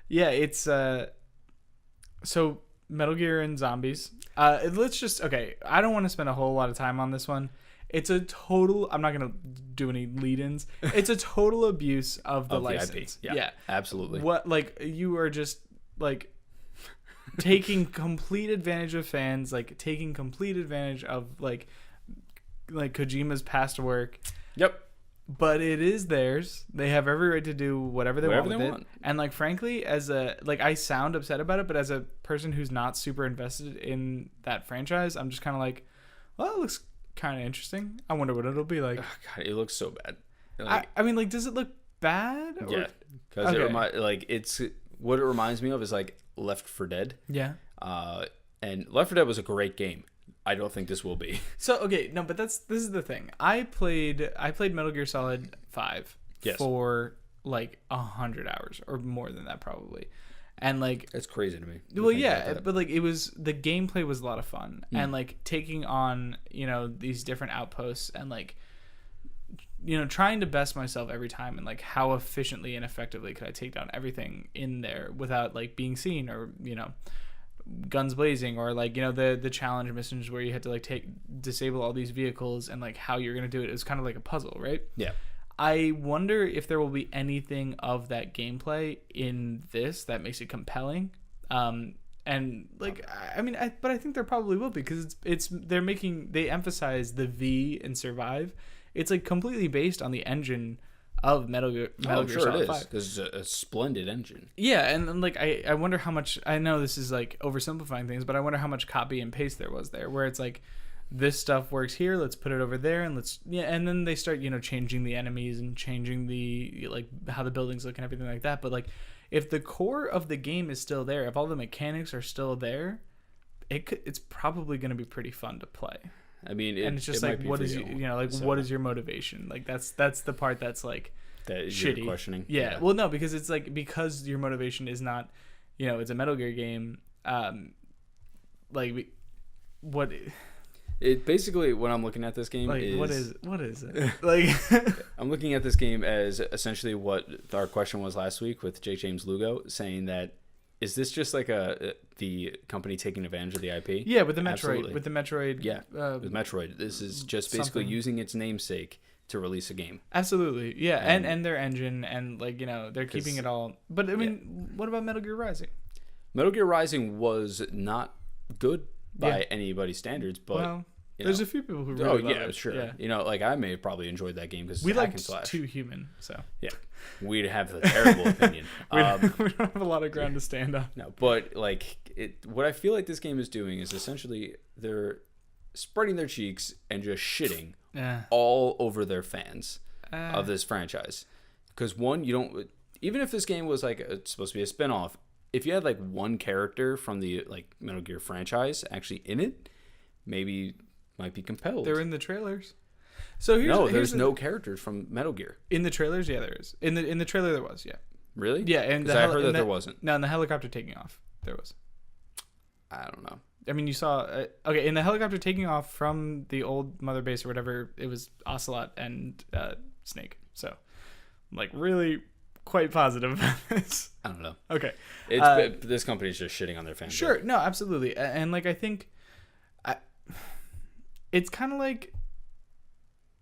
yeah, it's so Metal Gear and zombies. Let's just I don't want to spend a whole lot of time on this one. It's a total. I'm not gonna do any lead-ins. It's a total abuse of the license. The IP. Yeah, absolutely. What you are just taking complete advantage of fans, taking complete advantage of like Kojima's past work. Yep. But it is theirs. They have every right to do whatever they want with it. And frankly, as I sound upset about it, but as a person who's not super invested in that franchise, I'm just kind of like, well, it looks kind of interesting. I wonder what it'll be like. Oh, God, it looks so bad. I mean, does it look bad? Yeah, because it's what it reminds me of is Left 4 Dead. Yeah. And Left 4 Dead was a great game. I don't think this will be. So but this is the thing. I played Metal Gear Solid 5 for 100 hours or more than that probably. And that's crazy to me. Well, yeah, but it was, the gameplay was a lot of fun, and taking on these different outposts and trying to best myself every time, and how efficiently and effectively could I take down everything in there without being seen, or guns blazing, or the challenge missions where you had to disable all these vehicles, and how you're gonna do it. It was kind of like a puzzle, right? Yeah. I wonder if there will be anything of that gameplay in this that makes it compelling. But I think there probably will be, because they emphasize the V in Survive. It's completely based on the engine of Metal Gear Solid 5. It is, because it's a splendid engine. Yeah, and I wonder how much, I know this is oversimplifying things, but I wonder how much copy and paste there was there, where it's this stuff works here, let's put it over there, and and then they start changing the enemies and changing the how the buildings look and everything like that. But if the core of the game is still there, if all the mechanics are still there, it's probably going to be pretty fun to play. I mean, and it's just what is what is your motivation? That's the part that's that shitty. You're questioning. Yeah. Well, no, because it's because your motivation is not, it's a Metal Gear game. What. It basically, when I'm looking at this game, what is it? I'm looking at this game as essentially what our question was last week with J. James Lugo, saying that, is this just the company taking advantage of the IP? Yeah, with the Metroid. Absolutely. With the Metroid. Yeah, with Metroid. This is just basically using its namesake to release a game. Absolutely, yeah, and their engine, and they're keeping it all. But I mean, what about Metal Gear Rising? Metal Gear Rising was not good by anybody's standards, but there's a few people who really love it. Sure. Yeah. I may have probably enjoyed that game because we liked Too Human, so yeah, we'd have a terrible opinion. We don't have a lot of ground to stand on. No, but what I feel like this game is doing is essentially they're spreading their cheeks and just shitting all over their fans of this franchise. Because even if this game was it's supposed to be a spin-off, if you had one character from the Metal Gear franchise actually in it, maybe might be compelled. They're in the trailers. So there's no characters from Metal Gear in the trailers. Yeah, there is. In the trailer there was. Yeah. Really? Yeah, and I heard that there wasn't. No, in the helicopter taking off, there was. I don't know. I mean, you saw in the helicopter taking off from the old mother base or whatever, it was Ocelot and Snake. So, really quite positive about this. I don't know. Okay. This company's just shitting on their fans. Sure. No, absolutely. And I think it's kind of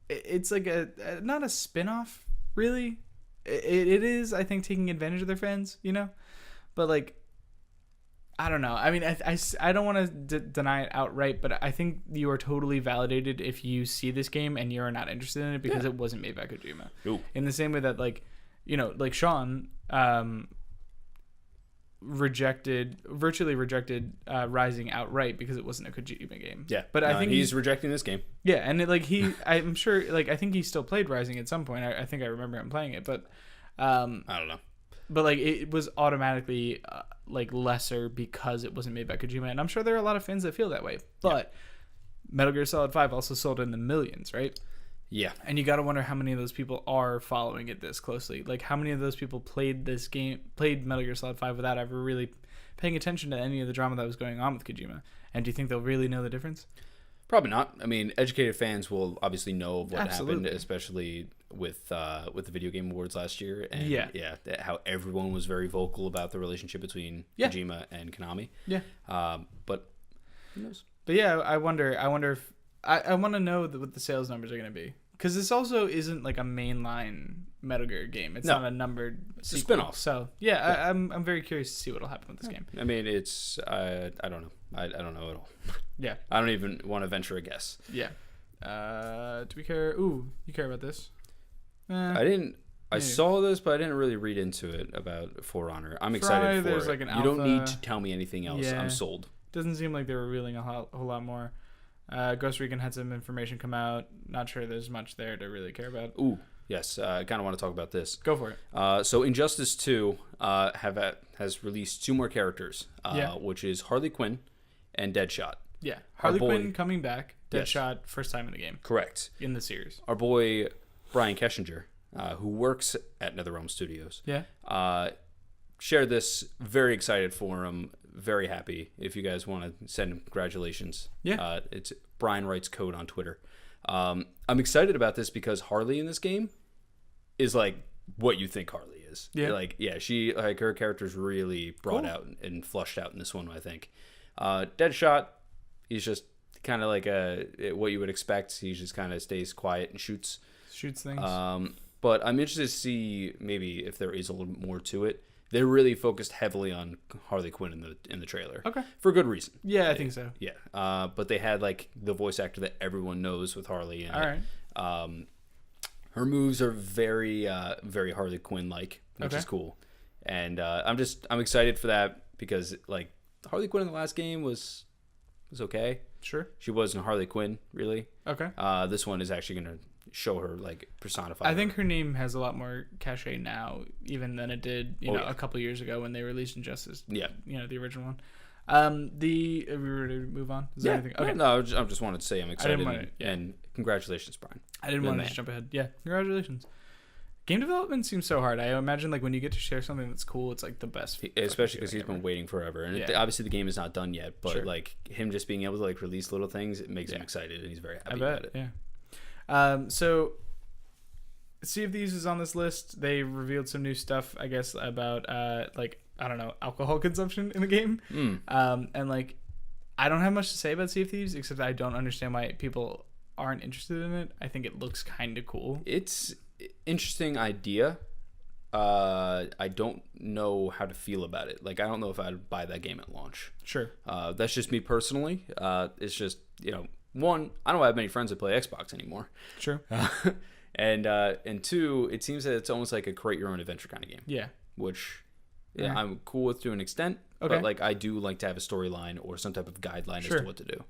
it's like not a spin-off, really. It is, I think, taking advantage of their fans, but like, I don't know. I mean, I don't want to deny it outright, but I think you are totally validated if you see this game and you're not interested in it because it wasn't made by Kojima. Ooh. In the same way that, like, like Sean virtually rejected Rising outright because it wasn't a Kojima game. Yeah, but I think he's rejecting this game. Yeah, and I'm sure, like, I think he still played Rising at some point. I think I remember him playing it, but I don't know. But like, it was automatically like lesser because it wasn't made by Kojima, and I'm sure there are a lot of fans that feel that way. But Metal Gear Solid 5 also sold in the millions, right? Yeah. And you got to wonder how many of those people are following it this closely. Like, how many of those people played Metal Gear Solid 5 without ever really paying attention to any of the drama that was going on with Kojima? And do you think they'll really know the difference? Probably not. I mean, educated fans will obviously know what happened, especially with the Video Game Awards last year, and how everyone was very vocal about the relationship between Kojima and Konami. Yeah. But who knows? But yeah, I wonder if I want to know what the sales numbers are going to be, because this also isn't like a mainline Metal Gear game. It's not a numbered. It's a spinoff. So yeah, I'm very curious to see what'll happen with this game. I mean, it's I don't know. I don't know at all. Yeah. I don't even want to venture a guess. Yeah. Do we care? Ooh, you care about this? I didn't. I saw this, but I didn't really read into it about For Honor. I'm excited for it. Like an you don't need to tell me anything else. I'm sold. Doesn't seem like they're revealing a whole lot more. Ghost Recon had some information come out. Not sure there's much there to really care about. Ooh, yes. I kind of want to talk about this. Go for it. So Injustice 2 has released 2 more characters, which is Harley Quinn and Deadshot. Yeah, Harley Quinn coming back. Deadshot, first time in the game. Correct. In the series. Our boy Brian Keshinger, who works at NetherRealm Studios, shared this. Very excited for him. Very happy. If you guys want to send him congratulations, it's Brian Writes Code on Twitter. I'm excited about this because Harley in this game is like what you think Harley is. She her character's really brought out and flushed out in this one, I think. Deadshot, he's just kind of like what you would expect. He just kind of stays quiet and shoots things. But I'm interested to see maybe if there is a little bit more to it. They're really focused heavily on Harley Quinn in the trailer. Okay. For good reason. Yeah, I think so. Yeah. But they had like the voice actor that everyone knows with Harley. And, all right. Her moves are very, very Harley Quinn like, which is cool. And I'm excited for that because like Harley Quinn in the last game was okay. Sure. She wasn't Harley Quinn really. Okay. This one is actually gonna show her like personified. I think her name has a lot more cachet now, even than it did, a couple years ago when they released Injustice. Yeah. The original one. We were ready to move on. Is there anything? Okay. No, I just wanted to say I'm excited and congratulations, Brian. I didn't want to just jump ahead. Yeah, congratulations. Game development seems so hard. I imagine like when you get to share something that's cool, it's like the best. Especially because he's been waiing forever, and obviously the game is not done yet. But like him just being able to like release little things, it makes him excited, and he's very happy about it. Yeah. So, Sea of Thieves is on this list. They revealed some new stuff, I guess, about alcohol consumption in the game. And like, I don't have much to say about Sea of Thieves except I don't understand why people aren't interested in it. I think it looks kind of cool. It's interesting idea. I don't know how to feel about it. Like, I don't know if I'd buy that game at launch. Sure. That's just me personally. It's just, one, I don't have many friends that play Xbox anymore. Sure. And two, it seems that it's almost like a create your own adventure kind of game. Yeah. Which I'm cool with to an extent. Okay. But like, I do like to have a storyline or some type of guideline as to what to do.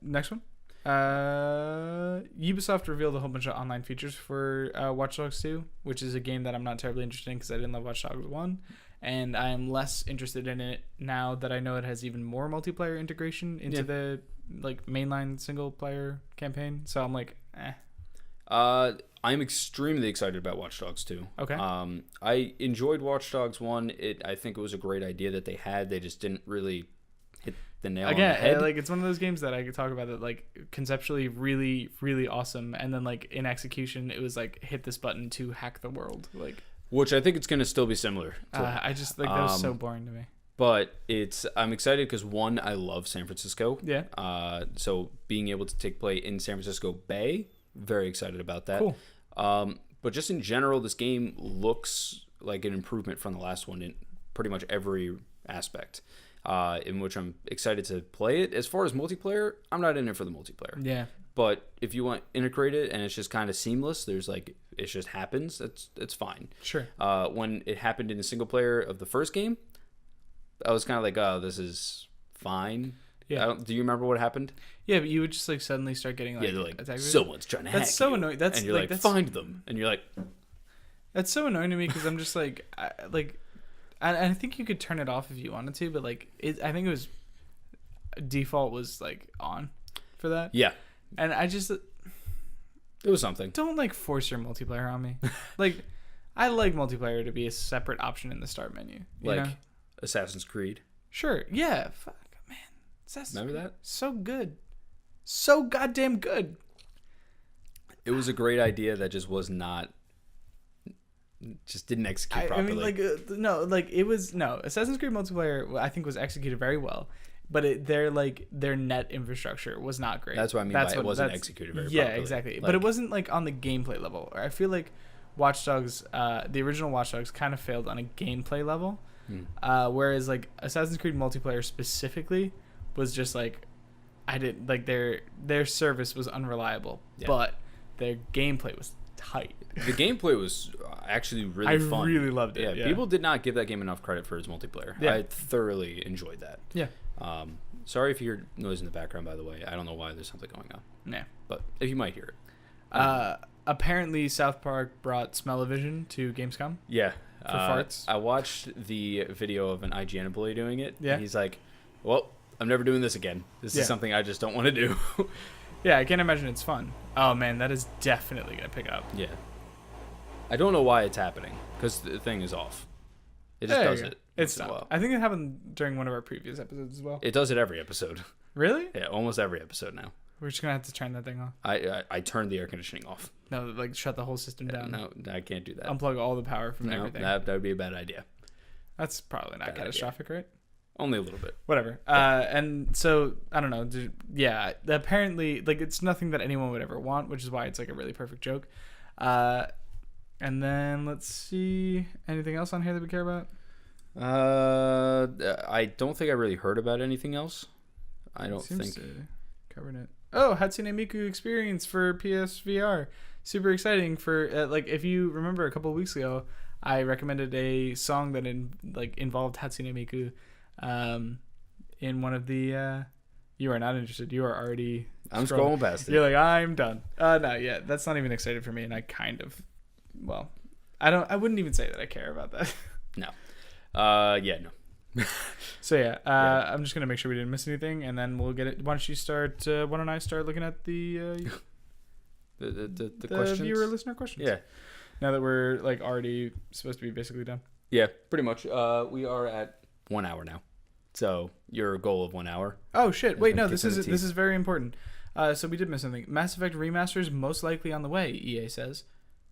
Next one. Ubisoft revealed a whole bunch of online features for Watch Dogs 2, which is a game that I'm not terribly interested in because I didn't love Watch Dogs 1, and I am less interested in it now that I know it has even more multiplayer integration into the like mainline single player campaign. So I'm like, I'm extremely excited about Watch Dogs 2. Okay. I enjoyed Watch Dogs 1. I think it was a great idea that they had. They just didn't really hit the nail on the head. Like, it's one of those games that I could talk about that like conceptually really, really awesome, and then like in execution it was like hit this button to hack the world, like, which I think it's gonna still be similar to, I just like that was so boring to me. But I'm excited because one, I love San Francisco. Yeah. So being able to take play in San Francisco Bay very excited about that. Cool. But just in general, this game looks like an improvement from the last one in pretty much every aspect, in which I'm excited to play it. As far as multiplayer, I'm not in it for the multiplayer. Yeah. But if you want integrated and it's just kind of seamless, there's like it just happens. It's fine. Sure. When it happened in the single player of the first game, I was kind of like, oh, this is fine. Yeah. Do you remember what happened? Yeah, but you would just like suddenly start getting like, like someone's trying to hack That's so you. annoying. That's and you're like like find them, and you're like, that's so annoying to me because I'm just like, I think you could turn it off if you wanted to, but like I think it was default was like on for that. yeah, and I just it was something. don't like force your multiplayer on me. Like I like multiplayer to be a separate option in the start menu. You know? Assassin's Creed. Sure, yeah, fuck, man, Assassin's Remember Creed, that? so good, so goddamn good. It was a great idea that just was not, just didn't execute properly. I mean, like it was Assassin's Creed multiplayer. I think was executed very well, but their net infrastructure was not great. That's what I mean by it wasn't executed very properly. Yeah, exactly. But it wasn't like on the gameplay level. I feel like Watch Dogs, the original Watch Dogs, kind of failed on a gameplay level, whereas like Assassin's Creed multiplayer specifically was just like I didn't like their service was unreliable, but their gameplay was tight. The gameplay was actually really fun. I really loved it. Yeah, people did not give that game enough credit for its multiplayer. Yeah. I thoroughly enjoyed that. Yeah. Sorry if you hear noise in the background, by the way. I don't know why there's something going on. Yeah. But if you might hear it. Apparently South Park brought Smell-O-Vision to Gamescom. Yeah. For farts. I watched the video of an IGN employee doing it. Yeah. And he's like, well, I'm never doing this again. This is something I just don't want to do. Yeah, I can't imagine it's fun. Oh, man, that is definitely going to pick up. Yeah. I don't know why it's happening, because the thing is off. It just does it. It's not. I think it happened during one of our previous episodes as well. It does it every episode. Really? Yeah, almost every episode now. We're just going to have to turn that thing off. I turned the air conditioning off. No, like shut the whole system down. No, I can't do that. Unplug all the power from everything. That would be a bad idea. That's probably not catastrophic, right? Only a little bit. Whatever. And so, I don't know. Yeah, apparently, like, it's nothing that anyone would ever want, which is why it's, like, a really perfect joke. And then, let's see. Anything else on here that we care about? I don't think I really heard about anything else. I don't think. Covered it. Oh, Hatsune Miku experience for PSVR. Super exciting for, like, if you remember a couple of weeks ago, I recommended a song that involved Hatsune Miku. In one of the you are not interested. You are already I'm scrolling past it. You're like, I'm done. No, yeah, that's not even excited for me, and I kind of, well, I wouldn't even say that I care about that. No. Yeah, no. So yeah, I'm just gonna make sure we didn't miss anything, and then we'll get it. Why don't I start looking at the questions? Viewer listener questions? Yeah. Now that we're like already supposed to be basically done. Yeah, pretty much. We are at 1 hour now. So your goal of 1 hour. Oh shit! Wait, no. This is very important. So we did miss something. Mass Effect remasters most likely on the way. EA says.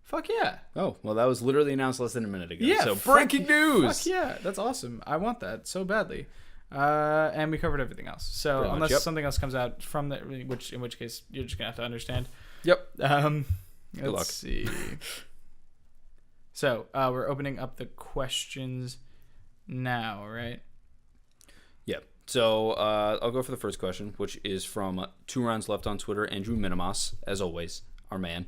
Fuck yeah. Oh well, that was literally announced less than a minute ago. Yeah. So breaking news. Fuck yeah, that's awesome. I want that so badly. And we covered everything else. So pretty unless something else comes out from that, in which case you're just gonna have to understand. Yep. Let's see. So we're opening up the questions now, right? Yep. So I'll go for the first question, which is from 2 Rounds Left on Twitter, Andrew Minimas, as always, our man.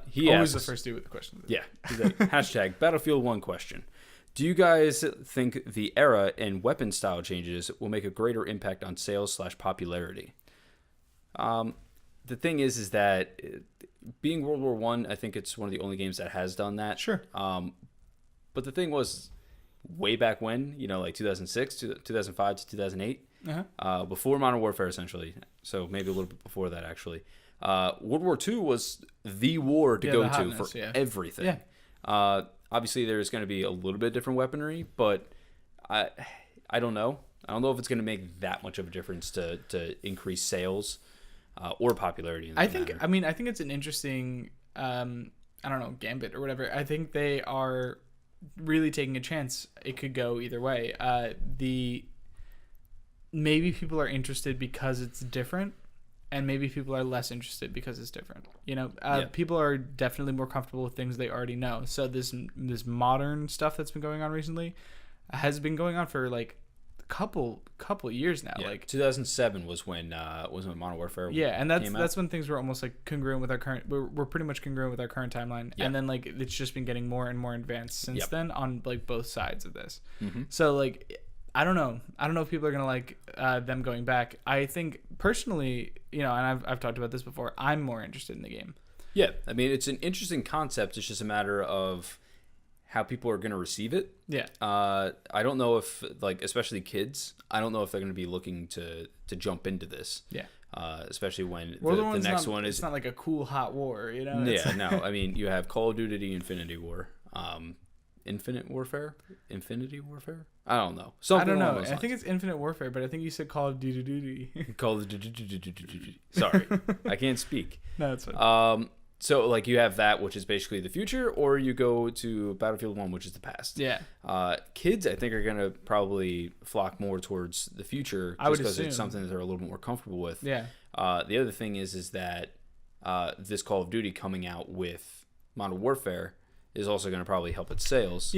He always asks, the first dude with the question. Yeah. He's like, hashtag Battlefield 1 question. Do you guys think the era and weapon style changes will make a greater impact on sales/popularity? The thing is that being World War One, I think it's one of the only games that has done that. Sure. But the thing was, way back when, like 2006, 2005 to 2008, before Modern Warfare, essentially. So maybe a little bit before that, actually. World War II was the war to go to for everything. Yeah. Obviously, there's going to be a little bit different weaponry, but I don't know. I don't know if it's going to make that much of a difference to increase sales or popularity. I think it's an interesting, gambit or whatever. I think they are really taking a chance. It could go either way. Maybe people are interested because it's different. and maybe people are less interested because it's different. People are definitely more comfortable with things they already know. So this modern stuff that's been going on recently has been going on for like couple years now. Like 2007 was when Modern Warfare and that's when things were almost like congruent with our current we're pretty much congruent with our current timeline. And then like it's just been getting more and more advanced since then on like both sides of this. So like I don't know if people are gonna like them going back. I think personally, and I've talked about this before, I'm more interested in the game. I mean, it's an interesting concept. It's just a matter of how people are going to receive it. I don't know if, like, especially kids, I don't know if they're going to be looking to jump into this. Especially when the next one is... It's not like a cool hot war, No. I mean, you have Call of Duty Infinity War. Infinity Warfare? I don't know. I don't know. I think it's Infinite Warfare, but I think you said Call of Duty. Call of Duty. Sorry. I can't speak. No, it's fine. So, like, you have that, which is basically the future, or you go to Battlefield 1, which is the past. Kids, I think, are going to probably flock more towards the future just because it's something that they're a little bit more comfortable with. The other thing is that this Call of Duty coming out with Modern Warfare is also going to probably help its sales.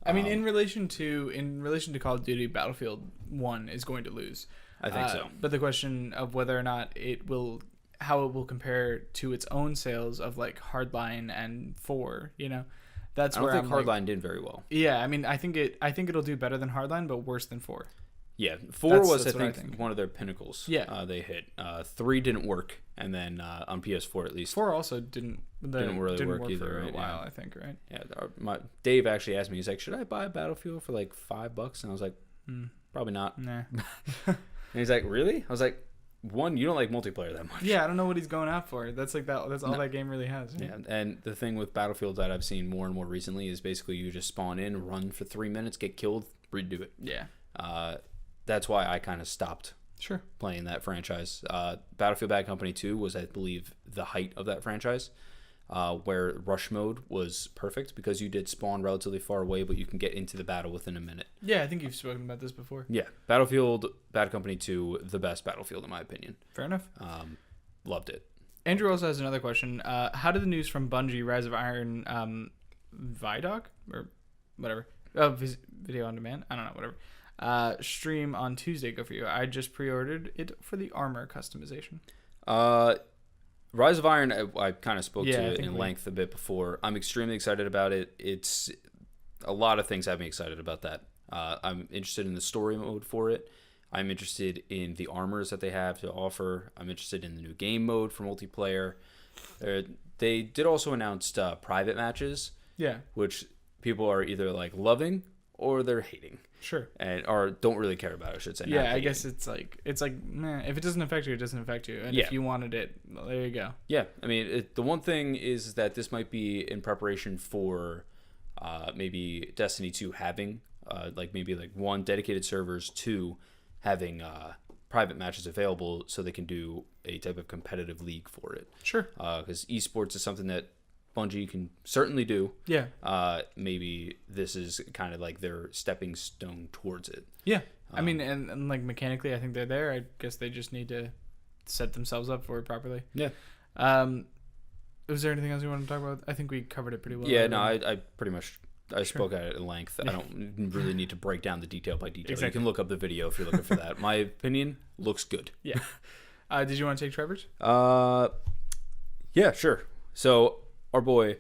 I mean, in relation to Call of Duty, Battlefield 1 is going to lose. I think so. But the question of whether or not how it will compare to its own sales of like Hardline and 4, that's where I think Hardline did very well. I mean, I think it'll do better than Hardline, but worse than 4. 4 was I think one of their pinnacles. They hit. 3 didn't work, and then on PS4 at least. 4 also didn't really work either for a while. I think, right? Dave actually asked me. He's like, "Should I buy Battlefield for like $5?" And I was like, "Probably not." Nah. And he's like, "Really?" I was like, "One, you don't like multiplayer that much." I don't know what he's going out for. That's like that. That's all that game really has. Right? And the thing with Battlefield that I've seen more and more recently is basically you just spawn in, run for 3 minutes, get killed, redo it. That's why I kind of stopped playing that franchise. Battlefield Bad Company 2 was, I believe, the height of that franchise, where rush mode was perfect because you did spawn relatively far away, but you can get into the battle within a minute. I think you've spoken about this before. Battlefield Bad Company 2, the best Battlefield in my opinion. Fair enough. Loved it. Andrew also has another question. How did the news from Bungie Rise of Iron Vidoc or whatever video on demand? I don't know, whatever. Stream on Tuesday go for you? I just pre-ordered it for the armor customization. Rise of Iron, I kind of spoke to it in length a bit before. I'm extremely excited about it. It's a lot of things have me excited about that. I'm interested in the story mode for it. I'm interested in the armors that they have to offer. I'm interested in the new game mode for multiplayer. They did also announce private matches, which people are either like loving or they're hating. Or don't really care about it, I should say. I guess it's like meh, if it doesn't affect you, it doesn't affect you. And if you wanted it, well, there you go. I mean, the one thing is that this might be in preparation for maybe Destiny 2 having maybe one, dedicated servers, 2, having private matches available so they can do a type of competitive league for it. Because esports is something that Bungie can certainly do. Maybe this is kind of like their stepping stone towards it. I mean, and like mechanically, I think they're there. I guess they just need to set themselves up for it properly. Was there anything else you wanted to talk about? I think we covered it pretty well. I pretty much spoke at it at length. I don't really need to break down the detail by detail. You can look up the video if you're looking for that. My opinion looks good. Did you want to take Trevor's? Sure. So our boy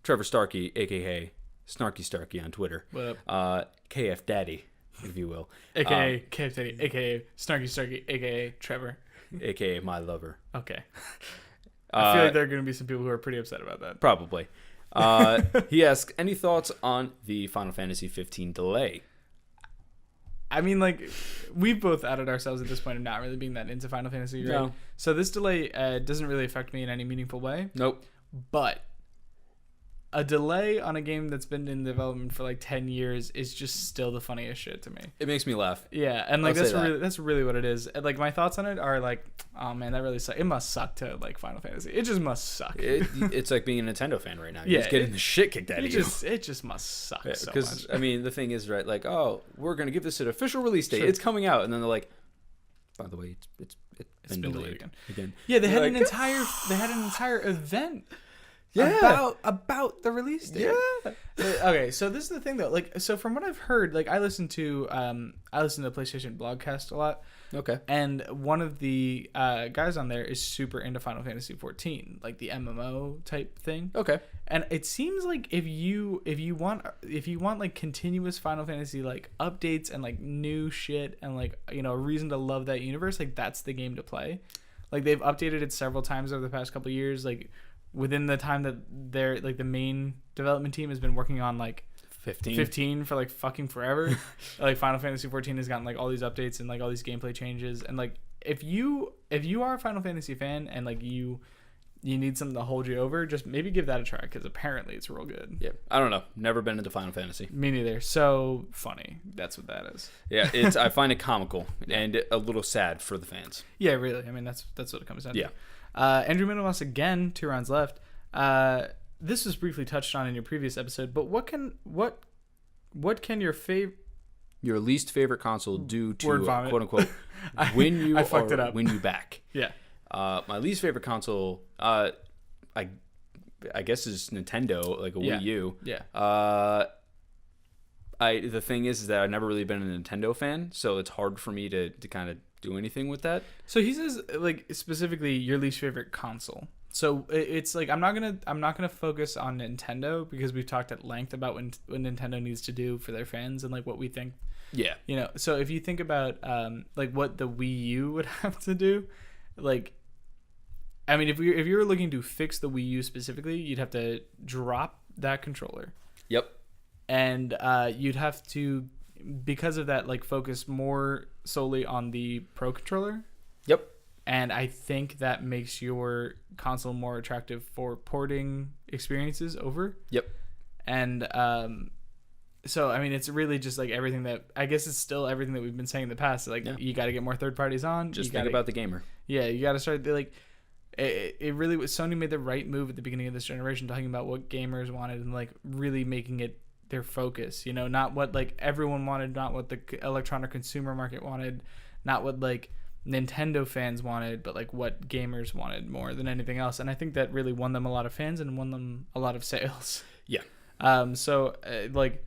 Trevor Starkey, aka Snarky Starkey on Twitter, what up? KF Daddy, if you will, aka KF Daddy, aka Snarky Starkey, aka Trevor, aka my lover. Okay. I feel like there are going to be some people who are pretty upset about that. Probably. He asks, any thoughts on the Final Fantasy 15 delay? I mean, like, we've both outed ourselves at this point of not really being that into Final Fantasy, right? No. So this delay doesn't really affect me in any meaningful way. Nope. But a delay on a game that's been in development for like 10 years is just still the funniest shit to me. It makes me laugh. Yeah, and like that's really what it is. And, like, my thoughts on it are like, oh man, that really sucks. It must suck to like Final Fantasy. It just must suck. It's like being a Nintendo fan right now. You're just getting the shit kicked out of you. It just must suck so much. Because I mean, the thing is, right? Like, oh, we're gonna give this an official release date. It's coming out, and then they're like, by the way, it's it's been delayed again. Yeah, they had an entire event. About the release date. Yeah. Okay, so this is the thing though. Like, so from what I've heard, like I listen to PlayStation Blogcast a lot. Okay. And one of the guys on there is super into Final Fantasy 14, like the MMO type thing. Okay. And it seems like if you want like continuous Final Fantasy like updates and like new shit and like, you know, a reason to love that universe, like that's the game to play. Like they've updated it several times over the past couple of years, like within the time that they're like the main development team has been working on like 15 for like fucking forever. Like Final Fantasy 14 has gotten like all these updates and like all these gameplay changes, and like if you are a Final Fantasy fan and like you need something to hold you over, just maybe give that a try because apparently it's real good. Yeah, I don't know, never been into Final Fantasy. Me neither. So funny, that's what that is. Yeah, I find it comical and a little sad for the fans. Yeah, really. I mean, that's what it comes down to. Yeah. Andrew Minowas again, 2 rounds left. This was briefly touched on in your previous episode, but what can your least favorite console do to quote unquote win you I fucked or it up. win you back? Yeah. My least favorite console, I guess is Nintendo, like a Wii U. Yeah. The thing is that I've never really been a Nintendo fan, so it's hard for me to kind of do anything with that. So he says like specifically your least favorite console. So it's like I'm not gonna focus on Nintendo because we've talked at length about what Nintendo needs to do for their fans and like what we think. Yeah. You know, so if you think about like what the Wii U would have to do, like, I mean, if you were looking to fix the Wii U specifically, you'd have to drop that controller. Yep. And you'd have to, because of that, like focus more solely on the Pro controller. Yep. And I think that makes your console more attractive for porting experiences over. Yep. And so, I mean, it's really just like everything that, I guess it's still everything that we've been saying in the past. Like, you got to get more third parties on. Just think about the gamer. Yeah, you got to start, like, it really was, Sony made the right move at the beginning of this generation, talking about what gamers wanted and, like, really making it their focus. You know, not what, like, everyone wanted, not what the electronic consumer market wanted, not what, like, Nintendo fans wanted, but like what gamers wanted more than anything else. And I think that really won them a lot of fans and won them a lot of sales. Yeah. So like,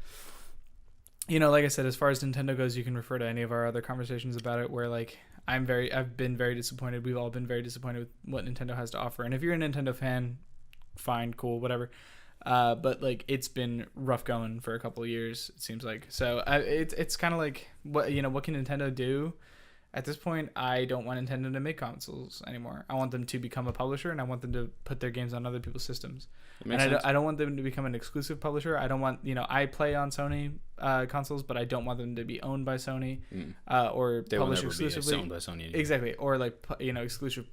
you know, like I said, as far as Nintendo goes, you can refer to any of our other conversations about it where like I've been very disappointed. We've all been very disappointed with what Nintendo has to offer. And if you're a Nintendo fan, fine, cool, whatever. But like it's been rough going for a couple of years, it seems like. So it's kind of like what can Nintendo do? At this point, I don't want Nintendo to make consoles anymore. I want them to become a publisher, and I want them to put their games on other people's systems. And I don't want them to become an exclusive publisher. I don't want, I play on Sony consoles, but I don't want them to be owned by Sony or they published will never exclusively. Be owned by Sony anymore. Exactly, or like exclusive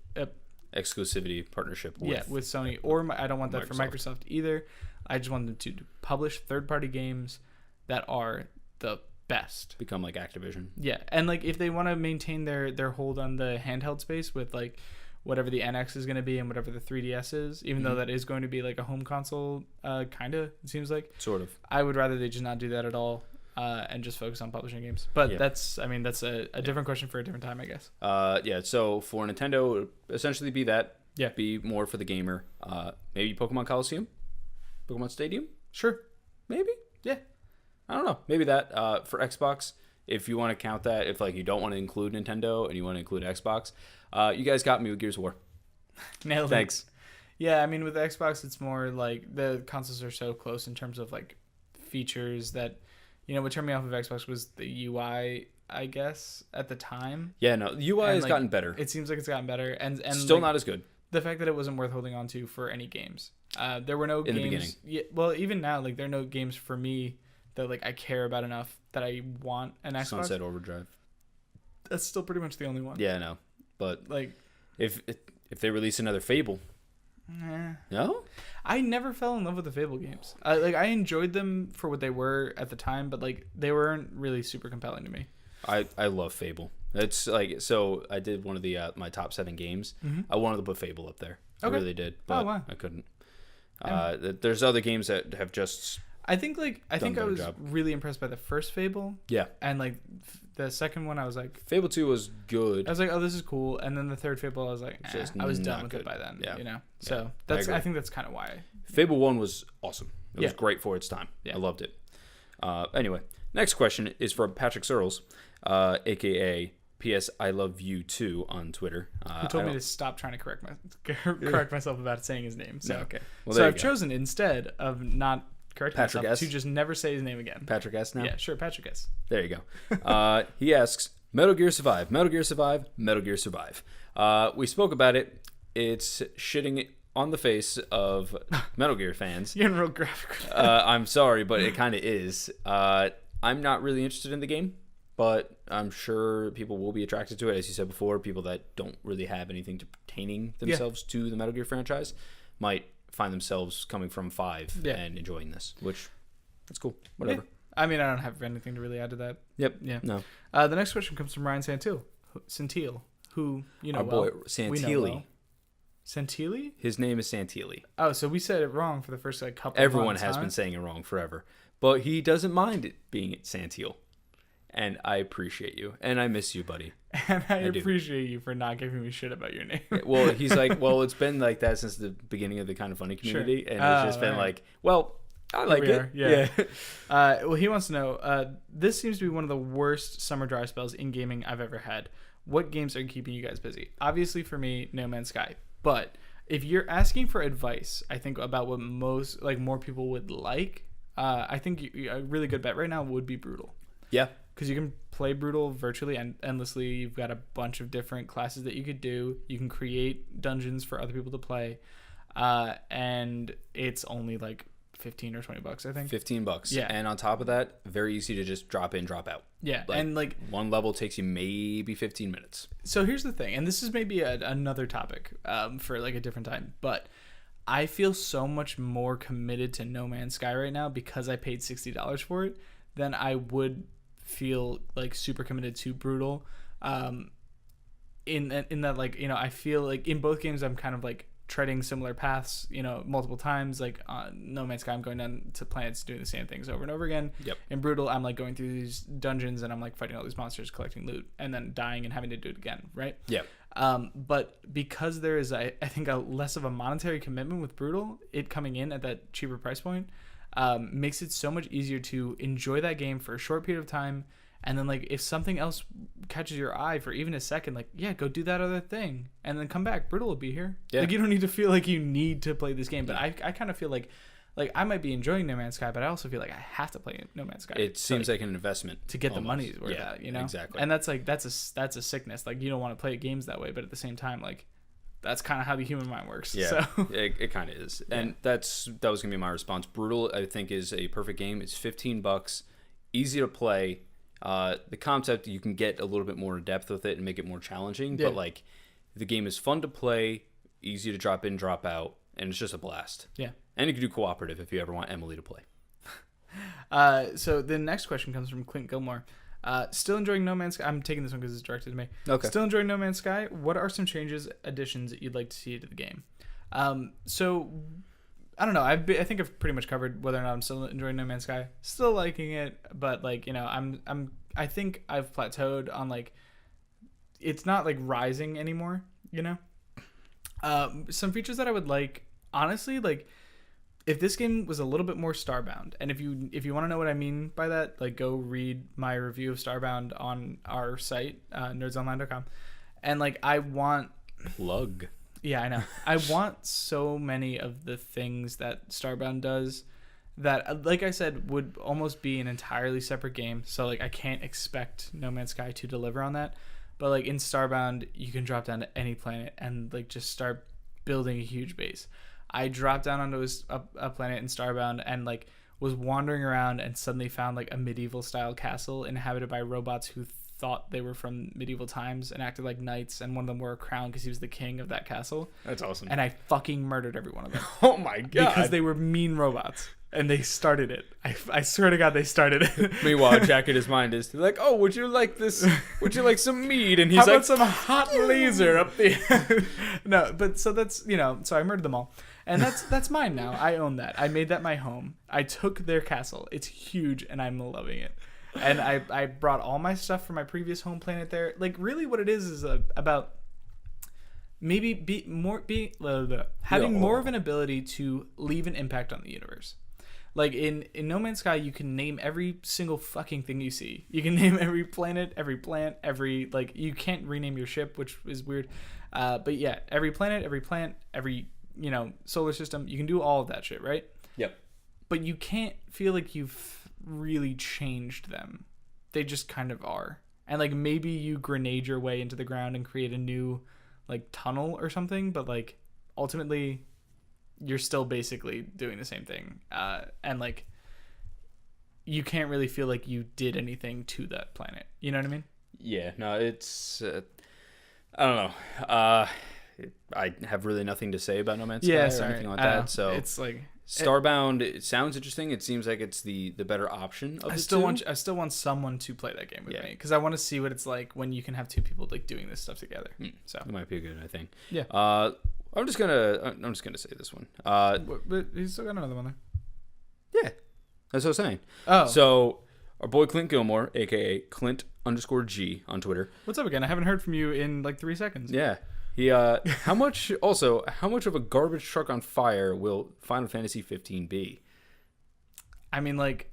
exclusivity partnership. With Sony, or I don't want that Microsoft. for Microsoft either. I just want them to publish third-party games that are the best. Become like Activision. Yeah, and like if they want to maintain their hold on the handheld space with like whatever the NX is going to be and whatever the 3DS is, even though that is going to be like a home console, kind of, it seems like. Sort of. I would rather they just not do that at all and just focus on publishing games. But that's a different question for a different time, I guess. So for Nintendo, it would essentially be that. Yeah. Be more for the gamer. Maybe Pokemon Coliseum? Pokemon Stadium? Sure. Maybe? Yeah. I don't know. Maybe that. For Xbox, if you want to count that, if like you don't want to include Nintendo and you want to include Xbox, you guys got me with Gears of War. Nailed it. Thanks. Yeah, I mean with Xbox, it's more like the consoles are so close in terms of like features that, what turned me off of Xbox was the UI, I guess, at the time. Yeah, no, the UI has gotten better. It seems like it's gotten better, and still like, not as good. The fact that it wasn't worth holding on to for any games. There were no in games. The beginning. Yeah, well, even now, like there are no games for me that like I care about enough that I want an Xbox. Sunset Overdrive. That's still pretty much the only one. Yeah, I know. But like, if they release another Fable, no, I never fell in love with the Fable games. I enjoyed them for what they were at the time, but like they weren't really super compelling to me. I love Fable. It's like, so I did one of the my top 7 games. Mm-hmm. I wanted to put Fable up there. Okay. I really did, but I couldn't. There's other games that have just I think I was really impressed by the first Fable. Yeah. And like the second one, I was like, Fable 2 was good. I was like, oh, this is cool. And then the third Fable, I was like, I was done with it by then. Yeah. You know. So I think that's kind of why. Fable 1 was awesome. It was great for its time. Yeah. I loved it. Anyway, next question is from Patrick Searles, aka P.S. I love you too on Twitter. Who told me to stop trying to correct myself about saying his name. So, okay. Well, so I've chosen, instead of not correcting Patrick myself, S? to just never say his name again. Patrick S. now? Yeah, sure, Patrick S. There you go. He asks, Metal Gear Survive, Metal Gear Survive, Metal Gear Survive. We spoke about it. It's shitting on the face of Metal Gear fans. You're in real graphic. I'm sorry, but it kind of is. I'm not really interested in the game, but I'm sure people will be attracted to it. As you said before, people that don't really have anything to pertaining themselves to the Metal Gear franchise might find themselves coming from 5 and enjoying this, which that's cool. Whatever. Yeah. I mean, I don't have anything to really add to that. Yep. Yeah. No. The next question comes from Ryan Santil, who you know our boy Santilli. Santilli? His name is Santilli. Oh, so we said it wrong for the first couple. Everyone months, has been saying it wrong forever, but he doesn't mind it being Santil, and I appreciate you, and I miss you, buddy. And I appreciate you for not giving me shit about your name. Well, he's like, well, it's been like that since the beginning of the Kind of Funny community, and it's just been like, well, I like it. Yeah. Well, he wants to know, this seems to be one of the worst summer dry spells in gaming I've ever had. What games are keeping you guys busy? Obviously, for me, No Man's Sky. But if you're asking for advice, I think about what more people would like, I think a really good bet right now would be Brutal. Yeah. Because you can play Brutal virtually and endlessly. You've got a bunch of different classes that you could do. You can create dungeons for other people to play. And it's only like $15 or $20, I think. $15. Yeah. And on top of that, very easy to just drop in, drop out. Yeah. Like, and like one level takes you maybe 15 minutes. So here's the thing, and this is maybe another topic for like a different time, but I feel so much more committed to No Man's Sky right now because I paid $60 for it than I would feel like super committed to Brutal. In that, like, you know, I feel like in both games I'm kind of like treading similar paths, you know, multiple times. Like No Man's Sky, I'm going down to planets doing the same things over and over again. Yep. In Brutal, I'm like going through these dungeons and I'm like fighting all these monsters, collecting loot, and then dying and having to do it again, right? Yep. But because there is, I think, a less of a monetary commitment with Brutal, it coming in at that cheaper price point makes it so much easier to enjoy that game for a short period of time. And then, like, if something else catches your eye for even a second, like, yeah, go do that other thing. And then come back. Brutal will be here. Yeah. Like, you don't need to feel like you need to play this game. But I kind of feel like I might be enjoying No Man's Sky, but I also feel like I have to play No Man's Sky. It seems like an investment. To get the money's worth out, you know? Exactly. And that's like, that's a sickness. Like, you don't want to play games that way, but at the same time, like, that's kind of how the human mind works. Yeah, so. it kind of is. And that was going to be my response. Brutal, I think, is a perfect game. It's $15, easy to play. The concept, you can get a little bit more in depth with it and make it more challenging, but like the game is fun to play, easy to drop in, drop out, and it's just a blast. Yeah. And you can do cooperative if you ever want Emily to play. So the next question comes from Clint Gilmore. Still enjoying No Man's Sky. I'm taking this one because it's directed to me. Okay. Still enjoying No Man's Sky. What are some additions that you'd like to see to the game? So I don't know. I think I've pretty much covered whether or not I'm still enjoying No Man's Sky. Still liking it, but like, you know, I think I've plateaued on, like, it's not like rising anymore, you know? Some features that I would like, honestly, like, if this game was a little bit more Starbound, and if you want to know what I mean by that, like, go read my review of Starbound on our site, nerdsonline.com. And like, I want plug. Yeah, I know. I want so many of the things that Starbound does that, like I said, would almost be an entirely separate game. So like, I can't expect No Man's Sky to deliver on that. But like in Starbound, you can drop down to any planet and like just start building a huge base. I dropped down onto a planet in Starbound and like was wandering around and suddenly found like a medieval style castle inhabited by robots who thought they were from medieval times and acted like knights, and one of them wore a crown because he was the king of that castle. That's awesome. And I fucking murdered every one of them. Oh my god. Because they were mean robots. And they started it. I swear to God, they started it. Meanwhile, Jack in his mind is like, oh, would you like this? Would you like some mead? And he's How like, about some hot laser up the No, but so that's, you know, so I murdered them all. And that's mine now. I own that. I made that my home. I took their castle. It's huge, and I'm loving it. And I brought all my stuff from my previous home planet there. Like, really what it is about maybe having more of an ability to leave an impact on the universe. Like, in No Man's Sky, you can name every single fucking thing you see. You can name every planet, every plant, you can't rename your ship, which is weird. But yeah, every planet, every plant, every, solar system, you can do all of that shit, right? Yep. But you can't feel like you've really changed them. They just kind of are. And, like, maybe you grenade your way into the ground and create a new, like, tunnel or something, but, like, ultimately you're still basically doing the same thing. And, like, you can't really feel like you did anything to that planet. You know what I mean? Yeah, no, it's... I don't know. I have really nothing to say about No Man's Sky or anything like that. So it's like... Starbound, it sounds interesting. It seems like it's the better option of I still want someone to play that game with me, because I want to see what it's like when you can have two people, like, doing this stuff together. So it might be a good, I think. Yeah. I'm just gonna say this one. But he's still got another one there. Yeah, that's what I was saying. Oh, so our boy Clint Gilmore, aka Clint_G on Twitter. What's up again? I haven't heard from you in like 3 seconds. Yeah. He how much of a garbage truck on fire will Final Fantasy 15 be? I mean, like,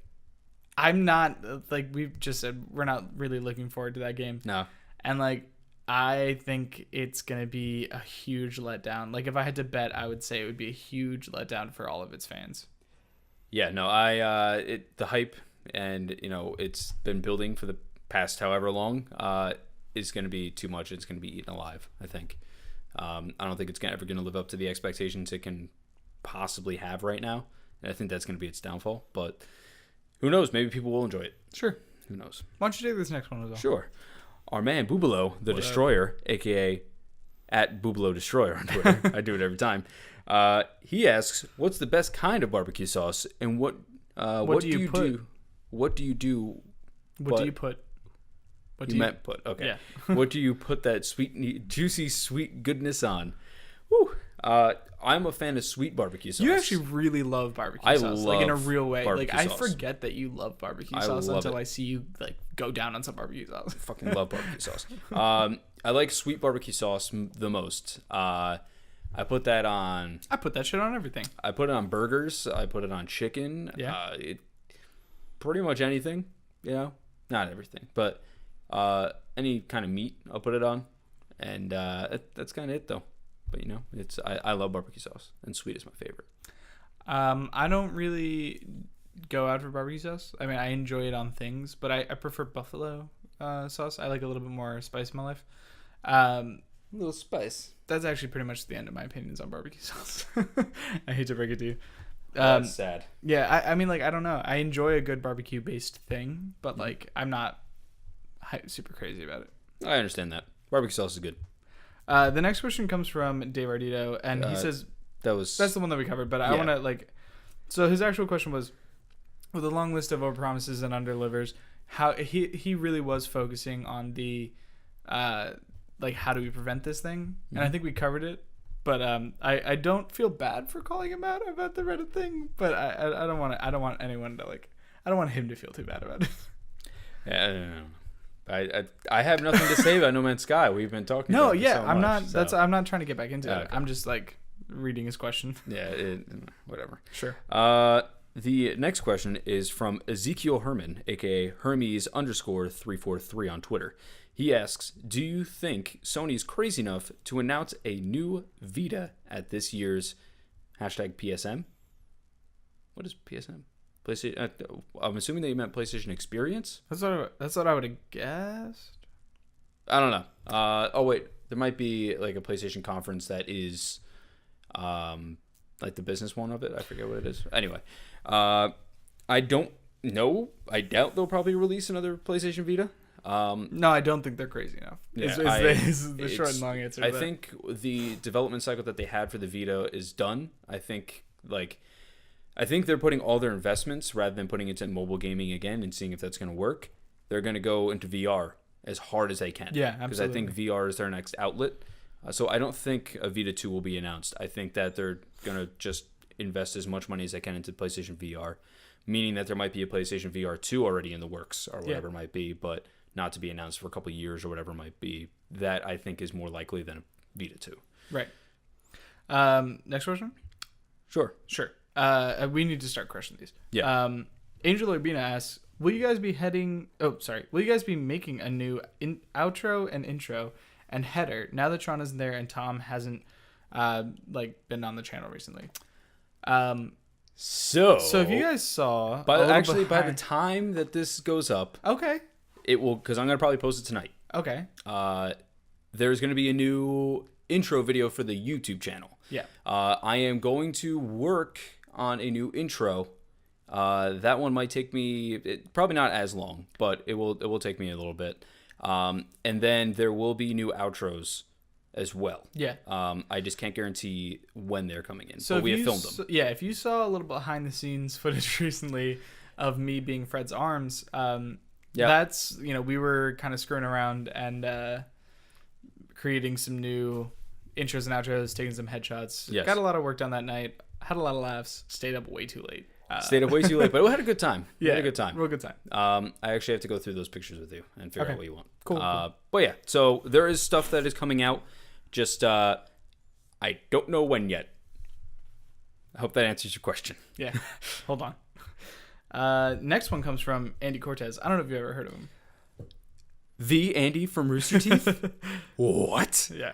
I'm not, like we've just said, we're not really looking forward to that game. No. And, like, I think it's going to be a huge letdown. Like, if I had to bet, I would say it would be a huge letdown for all of its fans. Yeah, no, the hype and, it's been building for the past however long, is going to be too much. It's going to be eaten alive, I think. I don't think it's ever going to live up to the expectations it can possibly have right now. And I think that's going to be its downfall. But who knows? Maybe people will enjoy it. Sure. Who knows? Why don't you take this next one as well? Sure. Our man Boobalo, the Destroyer, a.k.a. @Boobalo Destroyer on Twitter. I do it every time. He asks, what's the best kind of barbecue sauce? And what do you do? What do you do? What do you put? Meant put. Okay. Yeah. What do you put that sweet, juicy, sweet goodness on? Woo. I'm a fan of sweet barbecue sauce. You actually really love barbecue sauce, like, in a real way. Like, I forget that you love barbecue sauce until I see you, like, go down on some barbecue sauce. I fucking love barbecue sauce. I like sweet barbecue sauce the most. I put that on... I put that shit on everything. I put it on burgers. I put it on chicken. Yeah. Pretty much anything, Not everything, but any kind of meat I'll put it on. And that's kind of it, though. But, I love barbecue sauce, and sweet is my favorite. I don't really go out for barbecue sauce. I mean, I enjoy it on things, but I prefer buffalo sauce. I like a little bit more spice in my life. A little spice. That's actually pretty much the end of my opinions on barbecue sauce. I hate to break it to you. That's sad. Yeah, I mean, like, I don't know. I enjoy a good barbecue-based thing, but, like, I'm not super crazy about it. I understand that. Barbecue sauce is good. The next question comes from Dave Ardito, and he says that's the one that we covered. But I want to, like, so his actual question was, with a long list of overpromises and underdelivers, how he really was focusing on the like, how do we prevent this thing? Mm-hmm. And I think we covered it. But I don't feel bad for calling him out about the Reddit thing. But I don't want anyone to, like, I don't want him to feel too bad about it. Yeah, I don't know. I have nothing to say about No Man's Sky. We've been talking. No, about it so I'm much, not. So. I'm not trying to get back into it. Okay. I'm just, like, reading his question. Yeah, whatever. Sure. The next question is from Ezekiel Herman, aka Hermes_343 on Twitter. He asks, do you think Sony's crazy enough to announce a new Vita at this year's #PSM? What is PSM? PlayStation. I'm assuming that you meant PlayStation Experience. That's what I would have guessed. I don't know. Oh wait, there might be, like, a PlayStation conference that is, like, the business one of it. I forget what it is. Anyway, I don't know. I doubt they'll probably release another PlayStation Vita. No, I don't think they're crazy enough. Yeah, is the short and long answer. I think the development cycle that they had for the Vita is done. I think they're putting all their investments, rather than putting it into mobile gaming again and seeing if that's going to work. They're going to go into VR as hard as they can. Yeah, absolutely. Because I think VR is their next outlet. So I don't think a Vita 2 will be announced. I think that they're going to just invest as much money as they can into PlayStation VR, meaning that there might be a PlayStation VR 2 already in the works or whatever it might be, but not to be announced for a couple of years or whatever it might be. That I think is more likely than a Vita 2. Right. Next question? Sure. We need to start crushing these. Yeah. Angel Urbina asks, will you guys be making a new outro and intro and header now that Tron isn't there and Tom hasn't been on the channel recently? So if you guys saw, by the time that this goes up, okay, it will, because I'm gonna probably post it tonight. Okay. There's gonna be a new intro video for the YouTube channel. Yeah. I am going to work on a new intro. That one might take me probably not as long, but it will take me a little bit. And then there will be new outros as well. Yeah. I just can't guarantee when they're coming in. So but we have filmed them. If you saw a little behind the scenes footage recently of me being Fred's arms, that's, we were kind of screwing around and creating some new intros and outros, taking some headshots. Yes. Got a lot of work done that night. Had a lot of laughs. Stayed up way too late. Stayed up way too late, but we had a good time. Yeah, had a good time. Real good time. I actually have to go through those pictures with you and figure out what you want. Cool. But yeah, so there is stuff that is coming out. Just I don't know when yet. I hope that answers your question. Yeah. Hold on. Next one comes from Andy Cortez. I don't know if you've ever heard of him. The Andy from Rooster Teeth? What? Yeah.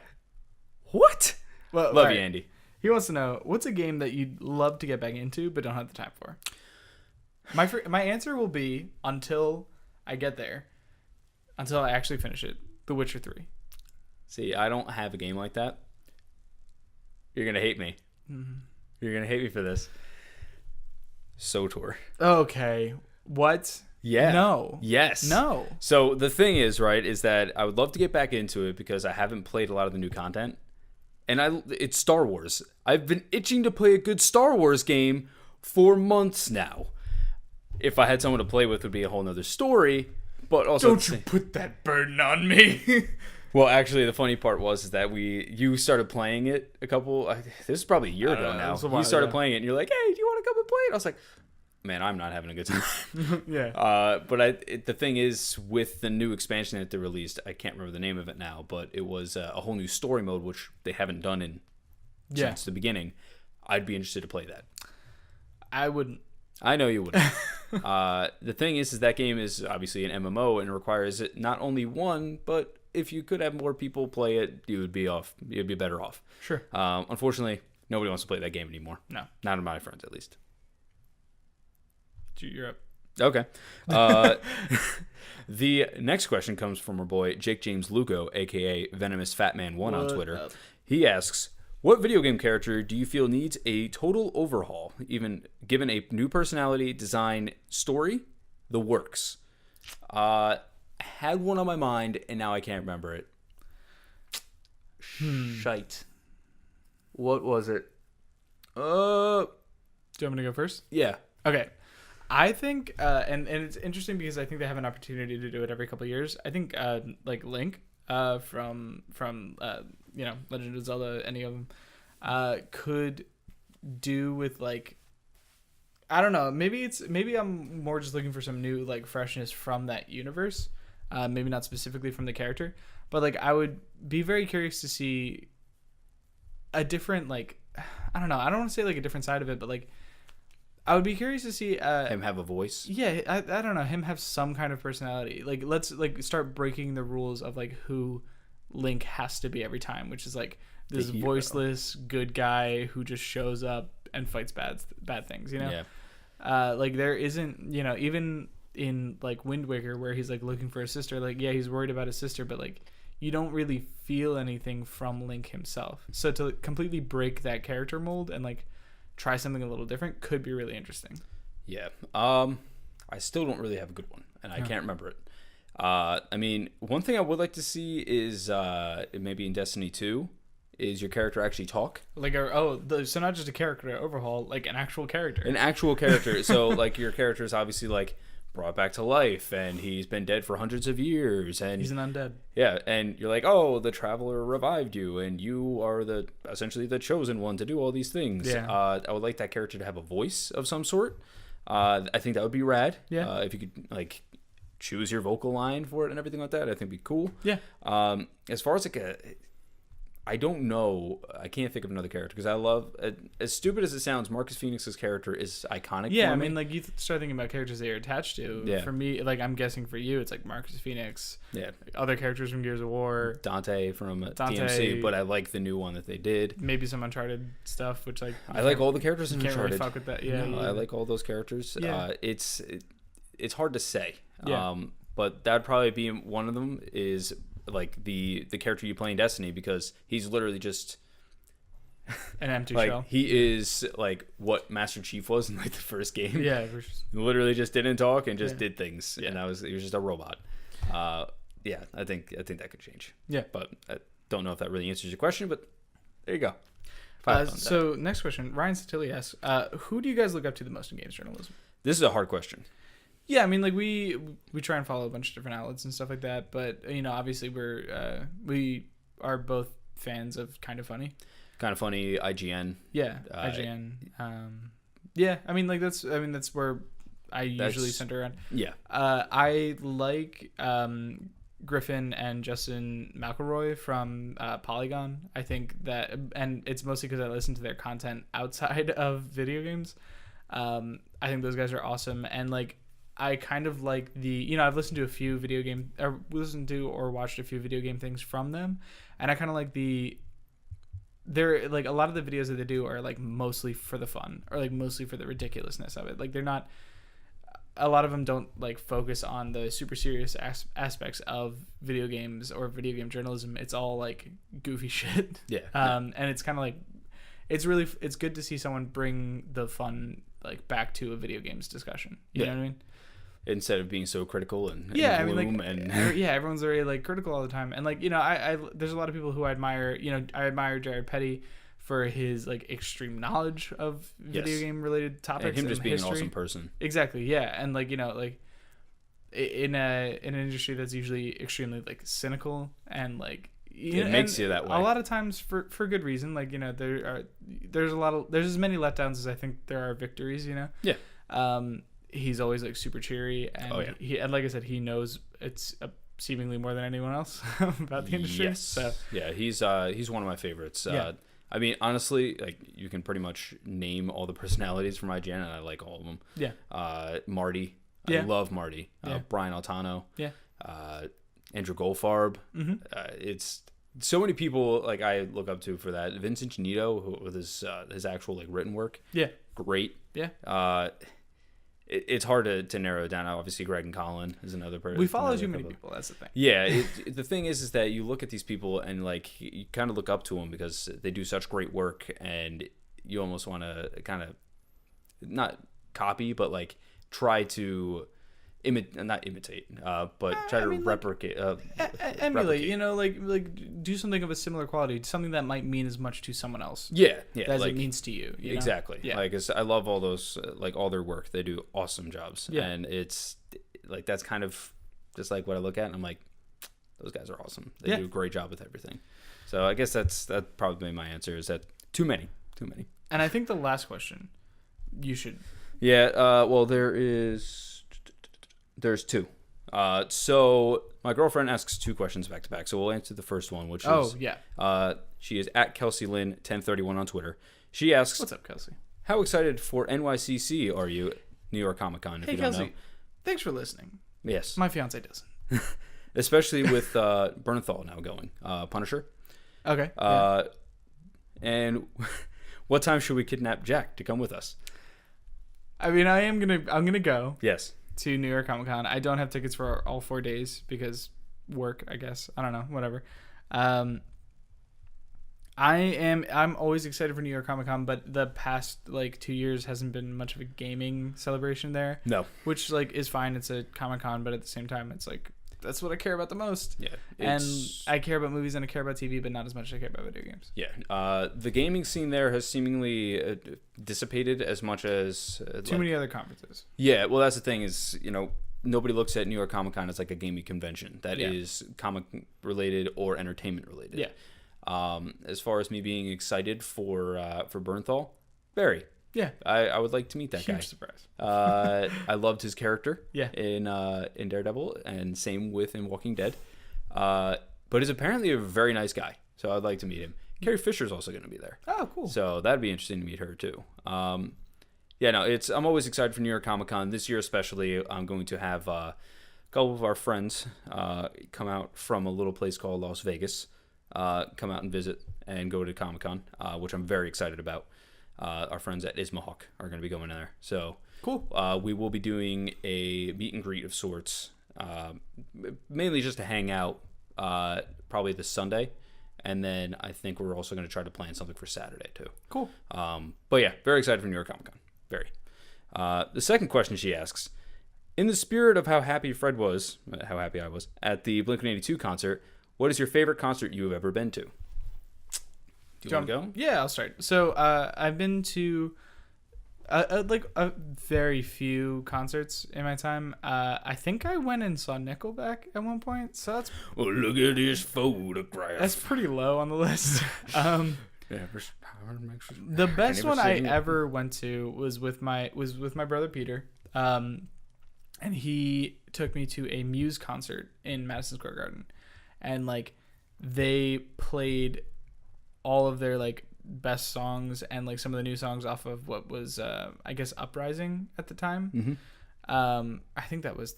What? Well, Love you, Andy. He wants to know, what's a game that you'd love to get back into but don't have the time for? My answer will be, until I get there, until I actually finish it, The Witcher 3. See, I don't have a game like that. You're going to hate me. Mm-hmm. You're going to hate me for this. SOTOR. Okay. What? Yeah. No. Yes. No. So the thing is, right, is that I would love to get back into it because I haven't played a lot of the new content. And it's Star Wars. I've been itching to play a good Star Wars game for months now. If I had someone to play with, it would be a whole nother story. But also, don't you put that burden on me. Well, actually, the funny part was that you started playing it this is probably a year ago now. You started playing it and you're like, hey, do you want to come and play it? I was like, man, I'm not having a good time. Yeah. But the thing is, with the new expansion that they released, I can't remember the name of it now, but it was a whole new story mode, which they haven't done since the beginning. I'd be interested to play that. I wouldn't. I know you wouldn't. The thing is that game is obviously an MMO and requires it not only one, but if you could have more people play it, you'd be better off. Sure. Unfortunately, nobody wants to play that game anymore. No. Not of my friends, at least. You're up. Okay. The next question comes from our boy Jake James Lugo, aka Venomous Fat Man 1 on Twitter. Up? He asks, what video game character do you feel needs a total overhaul, even given a new personality, design, story, the works? I had one on my mind, and now I can't remember it. Shite. What was it? Do you want me to go first? Yeah. Okay. I think, and it's interesting because I think they have an opportunity to do it every couple of years. I think, like Link, from Legend of Zelda, any of them, could do with like, I don't know. Maybe I'm more just looking for some new like freshness from that universe. Maybe not specifically from the character, but like I would be very curious to see a different like, I don't know. I don't want to say like a different side of it, but like. I would be curious to see him have a voice. Yeah, I don't know, him have some kind of personality. Like let's like start breaking the rules of like who Link has to be every time, which is like this voiceless good guy who just shows up and fights bad things, you know? Yeah. Like there isn't, even in like Wind Waker where he's like looking for a sister, like yeah, he's worried about his sister, but like you don't really feel anything from Link himself. So to completely break that character mold and like try something a little different could be really interesting. Yeah. I still don't really have a good one, and I can't remember it. I mean, one thing I would like to see is maybe in Destiny 2 is your character actually talk. Like, so not just a character overhaul, like an actual character. An actual character. So, like, your character is obviously, like, brought back to life, and he's been dead for hundreds of years, and he's an undead. Yeah, and you're like, oh, the Traveler revived you, and you are essentially the chosen one to do all these things. Yeah. I would like that character to have a voice of some sort. I think that would be rad. Yeah. If you could like choose your vocal line for it and everything like that, I think it'd be cool. Yeah. As far as I don't know. I can't think of another character because I love, as stupid as it sounds, Marcus Phoenix's character is iconic. Yeah, for me. I mean, like you start thinking about characters that you're attached to. Yeah. For me, like I'm guessing for you, it's like Marcus Phoenix. Yeah. Other characters from Gears of War. Dante from DMC, but I like the new one that they did. Maybe some Uncharted stuff, which like I like all the characters in Uncharted. Really fuck with that. Yeah, no, I like all those characters. Yeah. It's hard to say. Yeah. But that'd probably be one of them. Is like the character you play in Destiny, because he's literally just an empty like shell. He is like what Master Chief was in like the first game. Yeah, for sure. Literally just didn't talk and just Yeah. did things, Yeah. and he was just a robot. Yeah, I think that could change. Yeah, but I don't know if that really answers your question. But there you go. So next question, Ryan Satilli asks, who do you guys look up to the most in games journalism? This is a hard question. Yeah, I mean, like we try and follow a bunch of different outlets and stuff like that, but obviously we are both fans of Kind of Funny. Kind of Funny, IGN. Yeah, IGN. Yeah, I mean, like that's where I usually center around. Yeah. I like Griffin and Justin McElroy from Polygon. I think that, and it's mostly because I listen to their content outside of video games. I think those guys are awesome, and like I kind of like I've listened to a few or watched a few video game things from them, and I kind of like they're like a lot of the videos that they do are like mostly for the fun or like mostly for the ridiculousness of it. Like they're not, a lot of them don't like focus on the super serious aspects of video games or video game journalism. It's all like goofy shit. Yeah. And it's kind of like, it's good to see someone bring the fun like back to a video games discussion. You know what I mean? Instead of being so critical and yeah, I mean, like, and yeah, everyone's very like critical all the time, and like I there's a lot of people who I admire. I admire Jared Petty for his like extreme knowledge of video game related topics and him just being history. an awesome person. Exactly, yeah, and like like in an industry that's usually extremely like cynical and like it makes you that way a lot of times for good reason. Like there's as many letdowns as I think there are victories. Yeah. He's always like super cheery, and and like I said, he knows it's seemingly more than anyone else about the industry. Yes. So yeah, he's one of my favorites. Yeah. I mean, honestly, like you can pretty much name all the personalities from IGN, and I like all of them. Yeah. Marty. Yeah. I love Marty. Yeah. Brian Altano. Yeah. Andrew Goldfarb. Mm-hmm. It's so many people like I look up to for that. Vincent Gennito with his actual like written work. Yeah. Great. Yeah. It's hard to narrow it down. Obviously, Greg and Colin is another person. We follow too many people. That's the thing. Yeah, the thing is that you look at these people and like you kind of look up to them because they do such great work, and you almost want to kind of not copy, but like try to not imitate, but try to replicate. Emulate, like do something of a similar quality, something that might mean as much to someone else. Yeah, as like, it means to you. You know? Exactly. Yeah. Like I love all those, like all their work. They do awesome jobs. Yeah. And it's like that's kind of just like what I look at, and I'm like, those guys are awesome. They do a great job with everything. So I guess that's probably my answer. Is that too many? And I think the last question, you should. Yeah. Well, there's two. So my girlfriend asks two questions back to back. So we'll answer the first one, which is she is at Kelsey Lynn 1031 on Twitter. She asks, "What's up, Kelsey? How excited for NYCC are you? New York Comic Con? If you don't know." Thanks for listening. Yes. My fiance doesn't. Especially with Bernthal now going. Punisher. Okay. And what time should we kidnap Jack to come with us? I mean, I'm gonna go. Yes. To New York Comic Con. I don't have tickets for all 4 days because work, I guess. I don't know, whatever. I'm always excited for New York Comic Con, but the past like 2 years hasn't been much of a gaming celebration there. No. Which like is fine. It's a Comic Con, but at the same time, it's like that's what I care about the most. Yeah. And I care about movies and I care about TV, but not as much as I care about video games. Yeah. The gaming scene there has seemingly dissipated as much as too many other conferences. Yeah. Well, that's the thing is, nobody looks at New York Comic Con as like a gaming convention that is comic related or entertainment related. Yeah. As far as me being excited for Bernthal, very. Yeah. I would like to meet that guy. Huge surprise. I loved his character. Yeah. In Daredevil, and same with in Walking Dead. But he's apparently a very nice guy, so I'd like to meet him. Carrie Fisher's also going to be there. Oh, cool. So that'd be interesting to meet her too. I'm always excited for New York Comic Con. This year especially, I'm going to have a couple of our friends come out from a little place called Las Vegas, come out and visit and go to Comic Con, which I'm very excited about. Our friends at Ismahawk are going to be going there. So cool. We will be doing a meet and greet of sorts, mainly just to hang out, probably this Sunday. And then I think we're also going to try to plan something for Saturday too. Cool. But yeah, very excited for New York Comic Con. Very. The second question she asks, in the spirit of how happy I was at the Blink-182 concert, what is your favorite concert you have ever been to? Do you want to go? Yeah, I'll start. So I've been to a very few concerts in my time. I think I went and saw Nickelback at one point. So that's look at this photograph. That's pretty low on the list. The best one I ever went to was with my brother Peter, and he took me to a Muse concert in Madison Square Garden, and like they played all of their like best songs and like some of the new songs off of what was I guess Uprising at the time. Mm-hmm. I think that was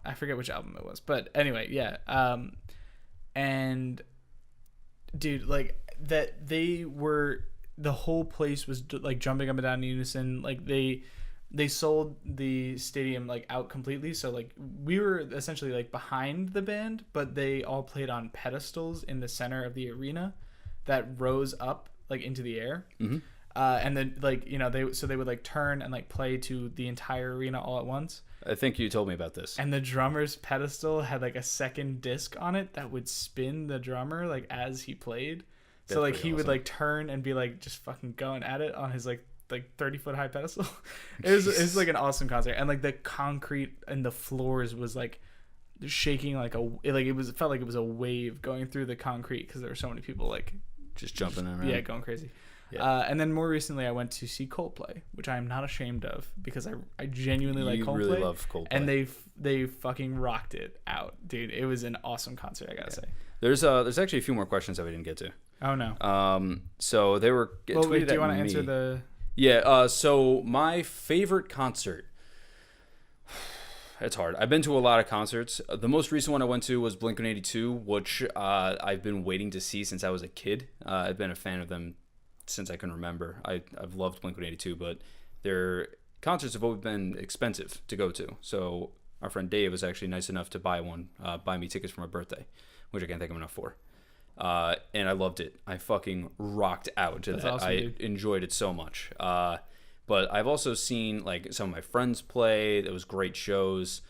I forget which album it was, but anyway, yeah. And dude, like that the whole place was like jumping up and down in unison. Like they sold the stadium like out completely, so like we were essentially like behind the band, but they all played on pedestals in the center of the arena that rose up like into the air. Mm-hmm. And then like they would like turn and like play to the entire arena all at once. I think you told me about this. And the drummer's pedestal had like a second disc on it that would spin the drummer like as he played. That's so like he would like turn and be like just fucking going at it on his like 30-foot high pedestal. It was like an awesome concert, and like the concrete and the floors was like shaking like it felt like it was a wave going through the concrete because there were so many people like just jumping around. Yeah, going crazy. Yeah. And then more recently I went to see Coldplay, which I am not ashamed of because I genuinely like Coldplay. You really love Coldplay. And they fucking rocked it out, dude. It was an awesome concert, I gotta say. There's actually a few more questions that we didn't get to. Oh no. So they were tweeted wait, do you want to me. answer the? Yeah. So my favorite concert. It's hard. I've been to a lot of concerts. The most recent one I went to was Blink-182, which I've been waiting to see since I was a kid. I've been a fan of them since I can remember. I've loved Blink-182, but their concerts have always been expensive to go to. So our friend Dave was actually nice enough to buy me tickets for my birthday, which I can't thank him enough for. And I loved it. I fucking rocked out to that. Awesome, I enjoyed it so much. But I've also seen like some of my friends play. It was great shows.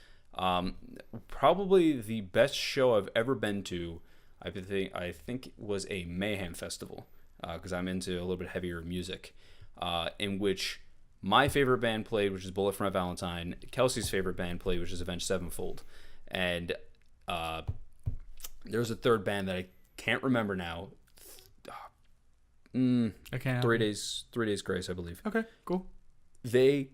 Probably the best show I've ever been to, I think was a Mayhem festival, because I'm into a little bit heavier music, in which my favorite band played, which is Bullet for My Valentine. Kelsey's favorite band played, which is Avenged Sevenfold. And there was a third band that I can't remember now. I can't. 3 Days Grace, I believe. Okay, cool. They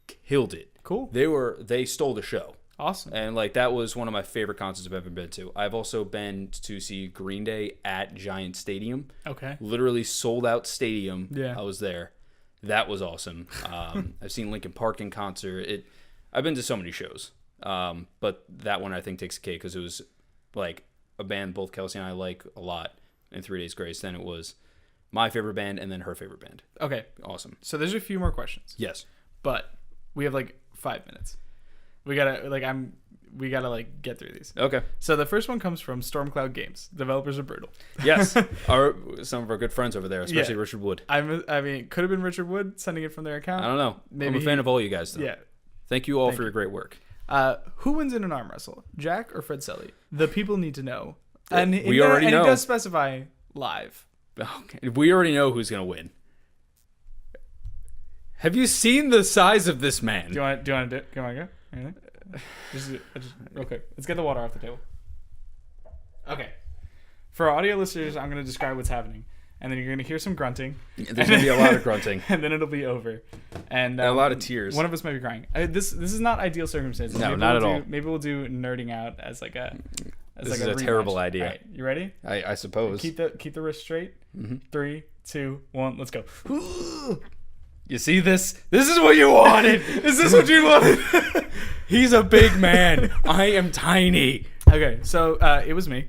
killed it. Cool. They stole the show. Awesome. And like that was one of my favorite concerts I've ever been to. I've also been to see Green Day at Giant Stadium. Okay. Literally sold out stadium. Yeah. I was there. That was awesome. I've seen Linkin Park in concert. I've been to so many shows. But that one I think takes a cake because it was like a band both Kelsey and I like a lot in 3 Days Grace. Then it was my favorite band and then her favorite band. Okay. Awesome. So there's a few more questions. Yes. But we have like 5 minutes. We gotta like get through these. Okay. So the first one comes from Stormcloud Games. Developers are brutal. Yes. Some of our good friends over there, especially Richard Wood. I mean, could have been Richard Wood sending it from their account. I don't know. Maybe I'm a fan of all you guys, though. Yeah. Thank you all for your great work. Who wins in an arm wrestle, Jack or Fred Selly? The people need to know. We already know. And it does specify live. Okay. We already know who's gonna win. Have you seen the size of this man? Do you want to do it? Come on, go. Just real quick. Let's get the water off the table. Okay. For our audio listeners, I'm going to describe what's happening. And then you're going to hear some grunting. There's going to be a lot of grunting. And then it'll be over. And a lot of tears. One of us might be crying. This is not ideal circumstances. No, not at all. Maybe we'll do nerding out as like a... This is a terrible idea. All right, you ready? I suppose. Keep the wrist straight. 3, 2, 1, let's go. You see this? This is what you wanted. Is this what you wanted? He's a big man. I am tiny. Okay, so it was me.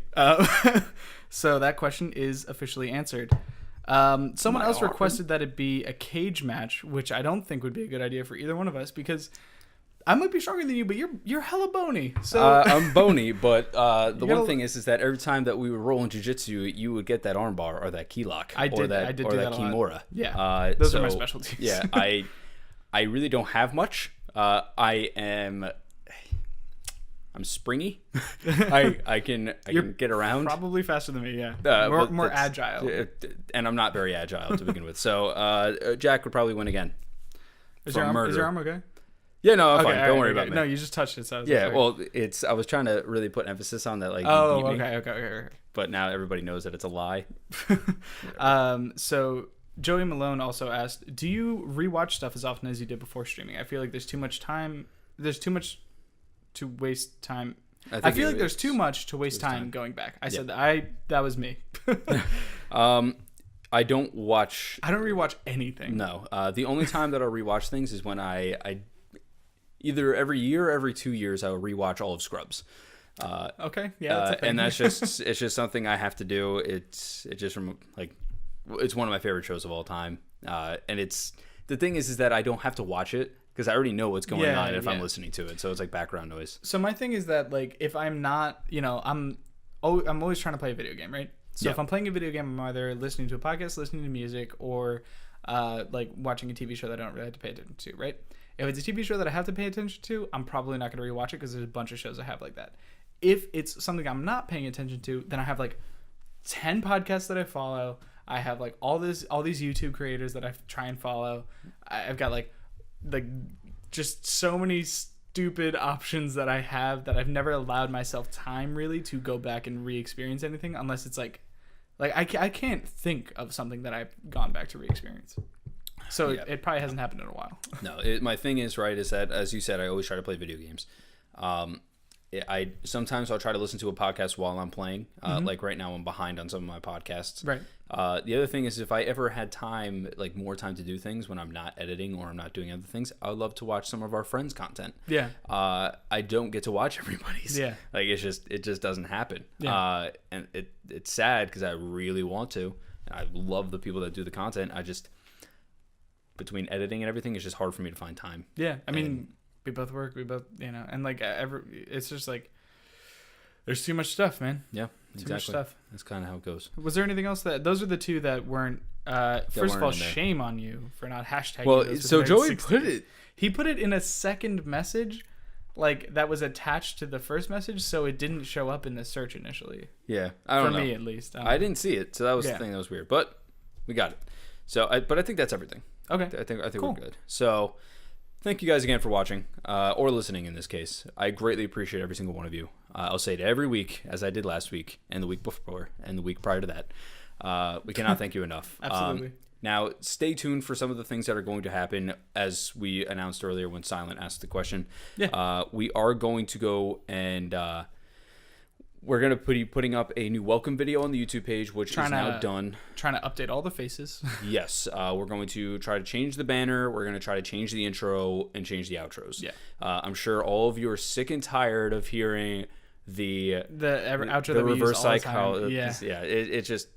So that question is officially answered. Someone else requested that it be a cage match, which I don't think would be a good idea for either one of us because I might be stronger than you, but you're hella bony. So I'm bony, but the one thing is that every time that we would roll in jiu-jitsu, you would get that arm bar or that key lock. I did that kimura. Yeah, those are my specialties. Yeah, I really don't have much. I'm springy. I can get around. Probably faster than me. Yeah, more agile. And I'm not very agile to begin with. So Jack would probably win again. Is your arm okay? Yeah, no, I'm fine. Don't worry about me. No, you just touched it. So I was I was trying to really put emphasis on that. Like, okay. But now everybody knows that it's a lie. So Joey Malone also asked, do you rewatch stuff as often as you did before streaming? I feel like there's too much time. There's too much to waste time. I feel like there's too much to waste time going back. I said that was me. I don't rewatch anything. No. The only time that I'll rewatch things is when I either every year or every 2 years I will rewatch all of Scrubs. Okay. Yeah. And it's just something I have to do. It's one of my favorite shows of all time. And the thing is that I don't have to watch it because I already know what's going on if I'm listening to it. So it's like background noise. So my thing is that like if I'm not, I'm always trying to play a video game, right? So if I'm playing a video game, I'm either listening to a podcast, listening to music, or like watching a TV show that I don't really have to pay attention to, right? If it's a TV show that I have to pay attention to, I'm probably not going to rewatch it because there's a bunch of shows I have like that. If it's something I'm not paying attention to, then I have like 10 podcasts that I follow. I have like all these YouTube creators that I try and follow. I've got like just so many stupid options that I have that I've never allowed myself time really to go back and re-experience anything unless it's like I can't think of something that I've gone back to re-experience. So it probably hasn't happened in a while. No, my thing is that, as you said, I always try to play video games. Sometimes I'll try to listen to a podcast while I'm playing. Like right now I'm behind on some of my podcasts. Right. The other thing is if I ever had time, like more time to do things when I'm not editing or I'm not doing other things, I would love to watch some of our friends' content. Yeah. I don't get to watch everybody's. Yeah. Like it just doesn't happen. Yeah. And it's sad because I really want to. I love the people that do the content. Between editing and everything, it's just hard for me to find time. Yeah. I mean, we both work, and like it's just like there's too much stuff, man. Yeah, exactly. Too much stuff. That's kind of how it goes. Was there anything else those are the two that weren't? First of all, shame on you for not hashtagging. Well, so Joey He put it in a second message, like that was attached to the first message, so it didn't show up in the search initially. Yeah, I don't know. For me, at least, I didn't see it, so that was the thing that was weird. But we got it. So, but I think that's everything. Okay, I think cool. We're good. So. Thank you guys again for watching, or listening in this case. I greatly appreciate every single one of you. I'll say it every week, as I did last week, and the week before, and the week prior to that. We cannot thank you enough. Absolutely. Now, stay tuned for some of the things that are going to happen, as we announced earlier when Silent asked the question. Yeah. We are going to go and... we're going to be putting up a new welcome video on the YouTube page, which is now done. Trying to update all the faces. Yes. We're going to try to change the banner. We're going to try to change the intro and change the outros. Yeah. I'm sure all of you are sick and tired of hearing the outro, the reverse reverse psychology. Yeah. It just...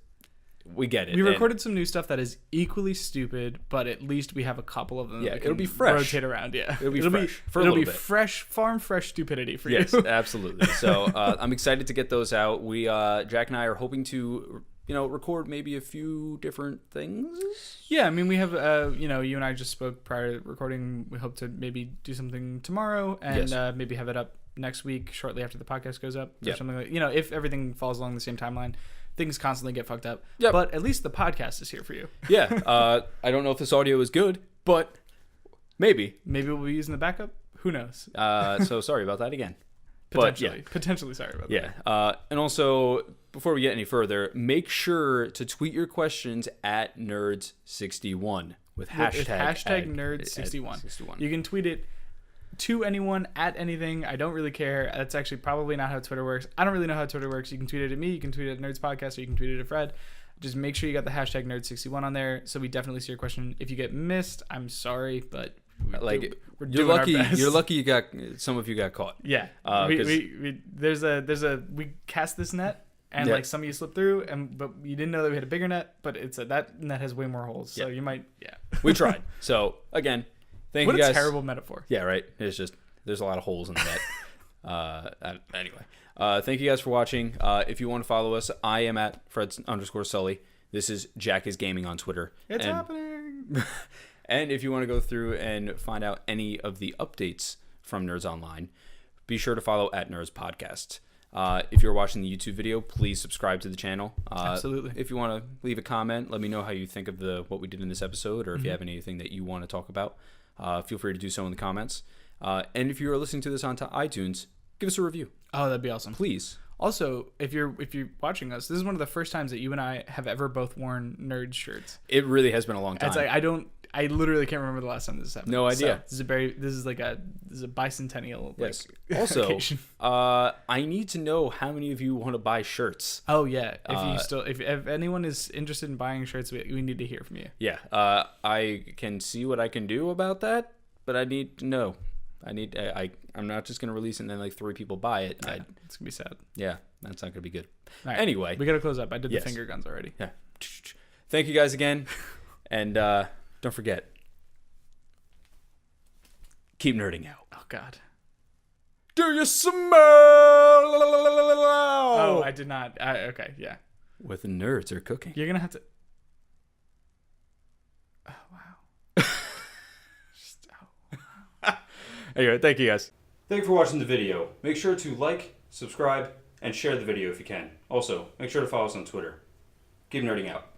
We get it. We recorded some new stuff that is equally stupid, but at least we have a couple of them. Yeah, that it'll be fresh. Rotate around. Yeah, it'll be fresh. It'll be fresh, farm fresh stupidity for you. Yes, absolutely. So I'm excited to get those out. We Jack and I are hoping to record maybe a few different things. Yeah, I mean we have you and I just spoke prior to recording. We hope to maybe do something tomorrow and maybe have it up next week shortly after the podcast goes up. Or something like if everything falls along the same timeline. Things constantly get fucked up. Yep. But at least the podcast is here for you. Yeah. I don't know if this audio is good, but maybe. Maybe we'll be using the backup. Who knows? So sorry about that again. Potentially sorry about that. Yeah. And also, before we get any further, make sure to tweet your questions at Knerds61 with hashtag Knerds61. You can tweet it to anyone, at anything. I don't really care. That's actually probably not how Twitter works. I don't really know how Twitter works. You can tweet it at me. You can tweet it at Nerds Podcast, or you can tweet it at Fred. Just make sure you got the hashtag Nerd61 on there, so we definitely see your question. If you get missed, I'm sorry, but we're doing our best. You're lucky. Some of you got caught. Yeah, we cast this net, and like some of you slipped through, but you didn't know that we had a bigger net. But that net has way more holes, so you might. Yeah, we tried. So again, thank you guys. What a terrible metaphor. Yeah, right. It's just there's a lot of holes in the net. Anyway. Thank you guys for watching. If you want to follow us, I am at Fred_Sully. This is Jack is Gaming on Twitter. It's happening. And if you want to go through and find out any of the updates from Nerds Online, be sure to follow at Nerds Podcast. If you're watching the YouTube video, please subscribe to the channel. Absolutely. If you want to leave a comment, let me know how you think of what we did in this episode, or if you have anything that you want to talk about, feel free to do so in the comments. And if you are listening to this on iTunes, give us a review. Oh, that'd be awesome. Please. Also, if you're watching us, this is one of the first times that you and I have ever both worn Nerd shirts. It really has been a long time. It's like I literally can't remember the last time this happened. No idea. So this is a bicentennial. Yes. Like, also, occasion. I need to know how many of you want to buy shirts. Oh yeah. If anyone is interested in buying shirts, we need to hear from you. Yeah. I can see what I can do about that, but I need to know. I'm not just gonna release it and then like 3 people buy it. Yeah, it's gonna be sad. Yeah, that's not gonna be good. Right, anyway, we gotta close up. I did the finger guns already. Yeah. Thank you guys again, and don't forget, keep nerding out. Oh God. Do you smell? Oh, I did not. Okay, yeah. What the nerds are cooking. You're gonna have to. Oh wow. Anyway, thank you guys. Thank you for watching the video. Make sure to like, subscribe, and share the video if you can. Also, make sure to follow us on Twitter. Keep nerding out.